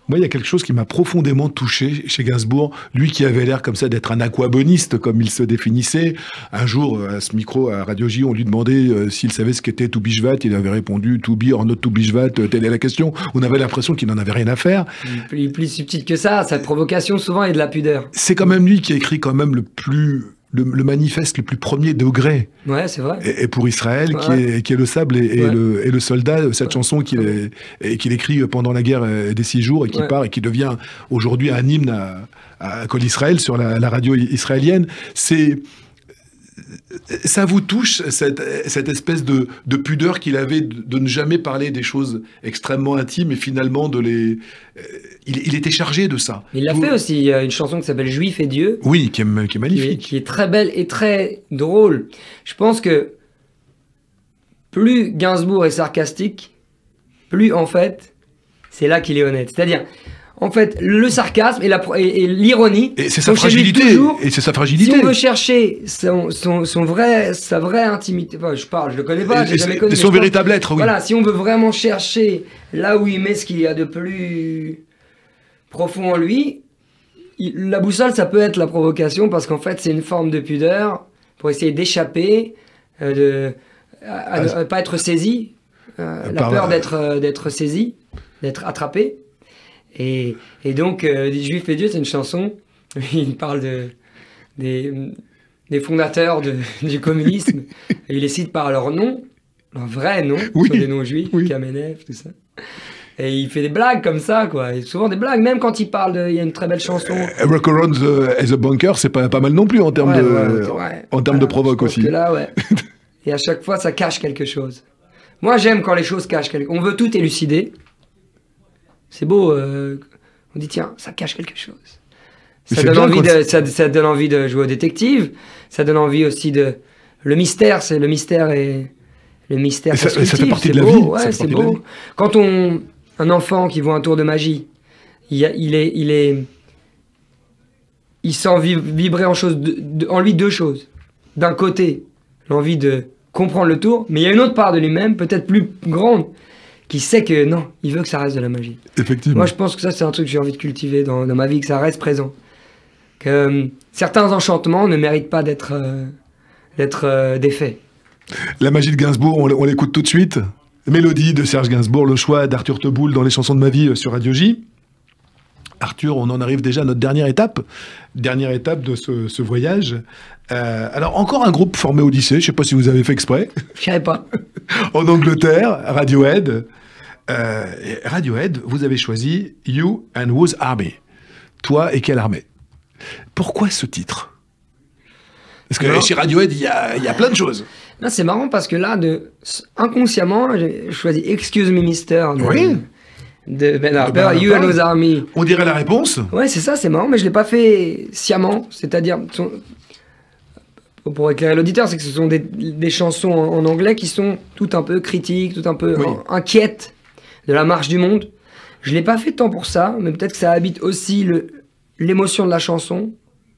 Moi, il y a quelque chose qui m'a profondément touché chez Gainsbourg. Lui qui avait l'air comme ça d'être un aquaboniste, comme il se définissait. Un jour, à ce micro, à Radio J, on lui demandait s'il savait ce qu'était To Be Jvat. Il avait répondu To Be or not to be Jvat, telle est la question. On avait l'impression qu'il n'en avait rien à faire.
Il est plus subtil que ça. Sa provocation, souvent, est de la pudeur.
C'est quand même lui qui a écrit quand même le manifeste le plus premier degré.
Ouais, c'est vrai.
Et pour Israël,
Ouais.
qui est le sable et le soldat, cette chanson qu'il écrit pendant la guerre des 6 jours et qui part et qui devient aujourd'hui un hymne à Kol Israël sur la radio israélienne. Ça vous touche, cette espèce de pudeur qu'il avait de ne jamais parler des choses extrêmement intimes et finalement il était chargé de ça.
Il l'a fait aussi. Il y a une chanson qui s'appelle Juif et Dieu.
Oui, qui est magnifique.
Qui est très belle et très drôle. Je pense que plus Gainsbourg est sarcastique, plus en fait, c'est là qu'il est honnête. C'est-à-dire, en fait, le sarcasme et l'ironie.
Et c'est sa fragilité. Et c'est sa fragilité.
Si on veut chercher sa vraie intimité, enfin, je le connais pas, j'ai jamais connu.
Son véritable être, oui.
Voilà, si on veut vraiment chercher là où il met ce qu'il y a de plus profond en lui, la boussole, ça peut être la provocation, parce qu'en fait, c'est une forme de pudeur pour essayer d'échapper, à ne pas être saisi, la peur d'être saisi, d'être attrapé. Et donc, Juif et Dieu, c'est une chanson. Il parle des fondateurs du communisme. Et il les cite par leur nom, leur vrai nom,
oui,
des noms juifs, Kamenev, tout ça. Et il fait des blagues comme ça, quoi. Et souvent des blagues, même quand il parle il y a une très belle chanson.
Rock Around as a Bunker, c'est pas mal non plus en termes de provoque aussi.
Là, et à chaque fois, ça cache quelque chose. Moi, j'aime quand les choses cachent quelque chose. On veut tout élucider. C'est beau, on dit tiens, ça cache quelque chose. Ça donne envie de jouer au détective, ça donne envie aussi de... Le mystère, c'est le mystère et... Le mystère
ça fait partie de la
beau,
vie.
Ouais, c'est beau. Quand un enfant qui voit un tour de magie, il sent vibrer en lui deux choses. D'un côté, l'envie de comprendre le tour, mais il y a une autre part de lui-même, peut-être plus grande, qui sait que non, il veut que ça reste de la magie.
Effectivement.
Moi, je pense que ça, c'est un truc que j'ai envie de cultiver dans ma vie, que ça reste présent. Que certains enchantements ne méritent pas d'être défaits.
La magie de Gainsbourg, on l'écoute tout de suite. Mélodie de Serge Gainsbourg, le choix d'Arthur Teboul dans les chansons de ma vie sur Radio J. Arthur, on en arrive déjà à notre dernière étape de ce voyage. Alors, encore un groupe formé au lycée, je ne sais pas si vous avez fait exprès.
Je ne savais pas.
En Angleterre, Radiohead. Radiohead, vous avez choisi You and Whose Army. Toi et quelle armée? Pourquoi ce titre? Parce que chez Radiohead, il y a plein de choses.
Là, c'est marrant parce que là, inconsciemment, j'ai choisi Excuse Me Mister de Ben Harper, You and Whose Army.
On dirait la réponse.
Ouais, c'est ça, c'est marrant, mais je ne l'ai pas fait sciemment. C'est-à-dire, pour éclairer l'auditeur, c'est que ce sont des chansons en anglais qui sont tout un peu critiques, tout un peu inquiètes de la marche du monde. Je ne l'ai pas fait tant pour ça, mais peut-être que ça habite aussi l'émotion de la chanson,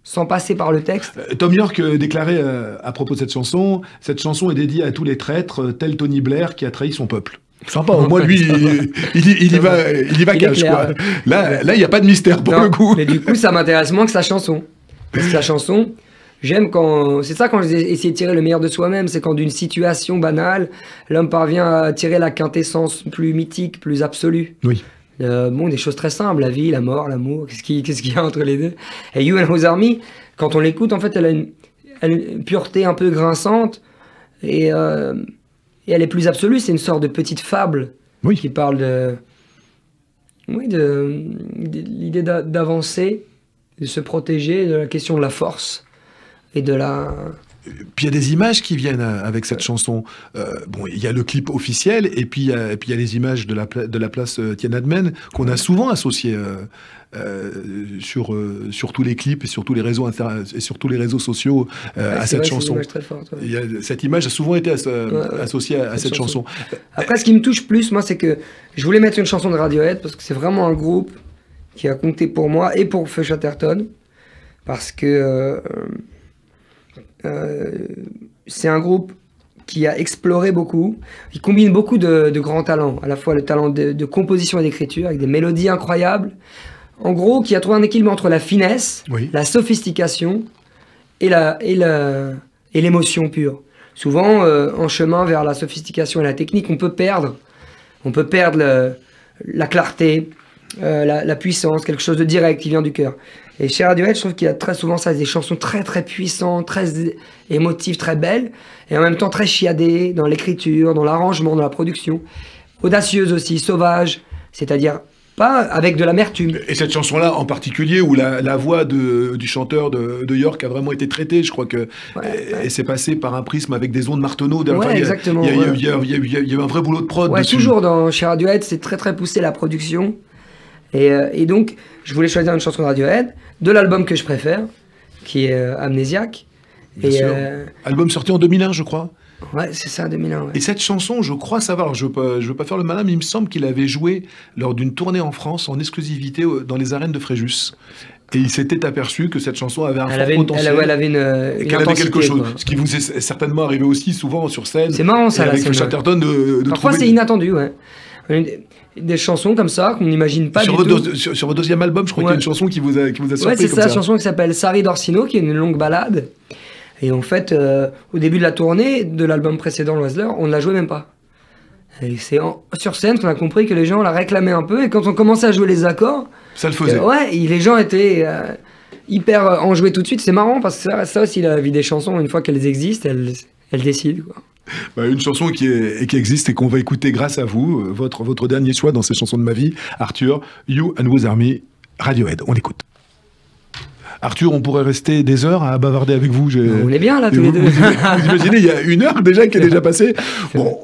sans passer par le texte.
Tom York déclarait à propos de cette chanson est dédiée à tous les traîtres, tel Tony Blair qui a trahi son peuple. Sympa, au moins lui, il y va cash, quoi. Là, il n'y a pas de mystère pour le coup.
Mais du coup, ça m'intéresse moins que sa chanson. Parce que sa chanson, j'aime quand... C'est ça quand j'ai essayé de tirer le meilleur de soi-même, c'est quand d'une situation banale, l'homme parvient à tirer la quintessence plus mythique, plus absolue.
Oui.
Des choses très simples, la vie, la mort, l'amour, qu'est-ce qu'il y a entre les deux. Et You and Whose Army, quand on l'écoute, en fait, elle a une pureté un peu grinçante, et elle est plus absolue, c'est une sorte de petite fable qui parle de l'idée d'avancer, de se protéger, de la question de la force, et de la...
Puis il y a des images qui viennent avec cette chanson. Il y a le clip officiel, et puis il y a les images de la place Tiananmen qu'on a souvent associées sur tous les clips et sur tous les réseaux sociaux à cette chanson.
C'est une image très forte.
Cette image a souvent été associée à cette chanson.
Après, ce qui me touche plus, moi, c'est que je voulais mettre une chanson de Radiohead parce que c'est vraiment un groupe qui a compté pour moi et pour Feu Chatterton, parce que c'est un groupe qui a exploré beaucoup. Il combine beaucoup de grands talents, à la fois le talent de composition et d'écriture, avec des mélodies incroyables. En gros, qui a trouvé un équilibre entre la finesse, la sophistication et l'émotion pure. Souvent, en chemin vers la sophistication et la technique, on peut perdre la clarté, la puissance, quelque chose de direct qui vient du cœur. Et chez Radiohead, je trouve qu'il y a très souvent ça, des chansons très très puissantes, très émotives, très belles, et en même temps très chiadées dans l'écriture, dans l'arrangement, dans la production. Audacieuses aussi, sauvages, c'est-à-dire pas avec de l'amertume.
Et cette chanson-là en particulier, où la voix du chanteur de York a vraiment été traitée, je crois que elle s'est passée par un prisme avec des ondes Martenot.
Ouais, exactement.
Il y a eu un vrai boulot de prod dessus.
Toujours chez Radiohead, c'est très très poussé la production. Et donc, je voulais choisir une chanson de Radiohead, de l'album que je préfère, qui est Amnésiaque.
Bien sûr. Album sorti en 2001, je crois.
Ouais, c'est ça, 2001. Ouais.
Et cette chanson, je crois savoir, alors je veux pas faire le malin, mais il me semble qu'il avait joué lors d'une tournée en France en exclusivité dans les arènes de Fréjus. Et il s'était aperçu que cette chanson avait un fort potentiel.
Elle avait une
qu'elle avait quelque chose.
Quoi.
Ce qui vous est certainement arrivé aussi souvent sur scène.
C'est marrant ça,
avec Chatterton de
parfois c'est inattendu, ouais. Des chansons comme ça qu'on n'imagine pas
sur votre deuxième album, je crois qu'il y a une chanson qui vous a surpris.
Ouais, c'est ça, une chanson qui s'appelle Sari d'Orsino, qui est une longue balade. Et en fait, au début de la tournée de l'album précédent, L'Oiseleur, on ne la jouait même pas. Et c'est sur scène qu'on a compris que les gens la réclamaient un peu. Et quand on commençait à jouer les accords,
ça le faisait.
Les gens étaient hyper enjoués tout de suite. C'est marrant parce que ça aussi, la vie des chansons, une fois qu'elles existent, elles décident, quoi.
Une chanson qui existe et qu'on va écouter grâce à vous, votre dernier choix dans ces chansons de ma vie, Arthur, You and Whose Army, Radiohead. On l'écoute. Arthur, on pourrait rester des heures à bavarder avec vous.
On est bien là tous les deux.
Vous imaginez, il y a 1 heure déjà qui est déjà passée. Bon,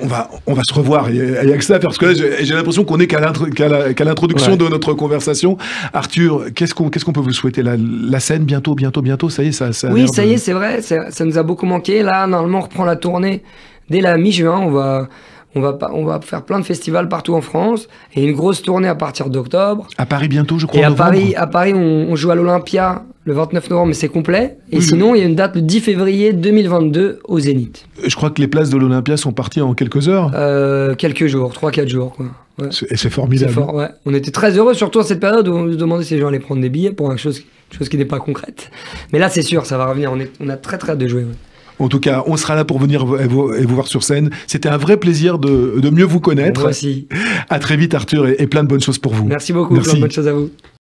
on va se revoir. Il n'y a que ça, parce que là, j'ai l'impression qu'on n'est qu'à l'introduction de notre conversation. Arthur, qu'est-ce qu'on peut vous souhaiter? La scène, bientôt, ça y est, ça
oui, ça y est, c'est vrai, ça nous a beaucoup manqué. Là, normalement, on reprend la tournée dès la mi-juin. On va faire plein de festivals partout en France et une grosse tournée à partir d'octobre.
À Paris bientôt, je crois.
Et à Paris, on joue à l'Olympia le 29 novembre, mais c'est complet. Et sinon, il y a une date le 10 février 2022 au Zénith.
Je crois que les places de l'Olympia sont parties en quelques heures.
Quelques jours, 3-4 jours, quoi. Ouais.
Et c'est formidable.
C'est fort, ouais. On était très heureux, surtout à cette période où on nous demandait si les gens allaient prendre des billets pour une chose qui n'est pas concrète. Mais là, c'est sûr, ça va revenir. On a très très hâte de jouer. Ouais.
En tout cas, on sera là pour venir vous voir sur scène. C'était un vrai plaisir de mieux vous connaître.
Moi aussi.
À très vite, Arthur, et plein de bonnes choses pour vous.
Merci beaucoup. Plein de bonnes choses à vous.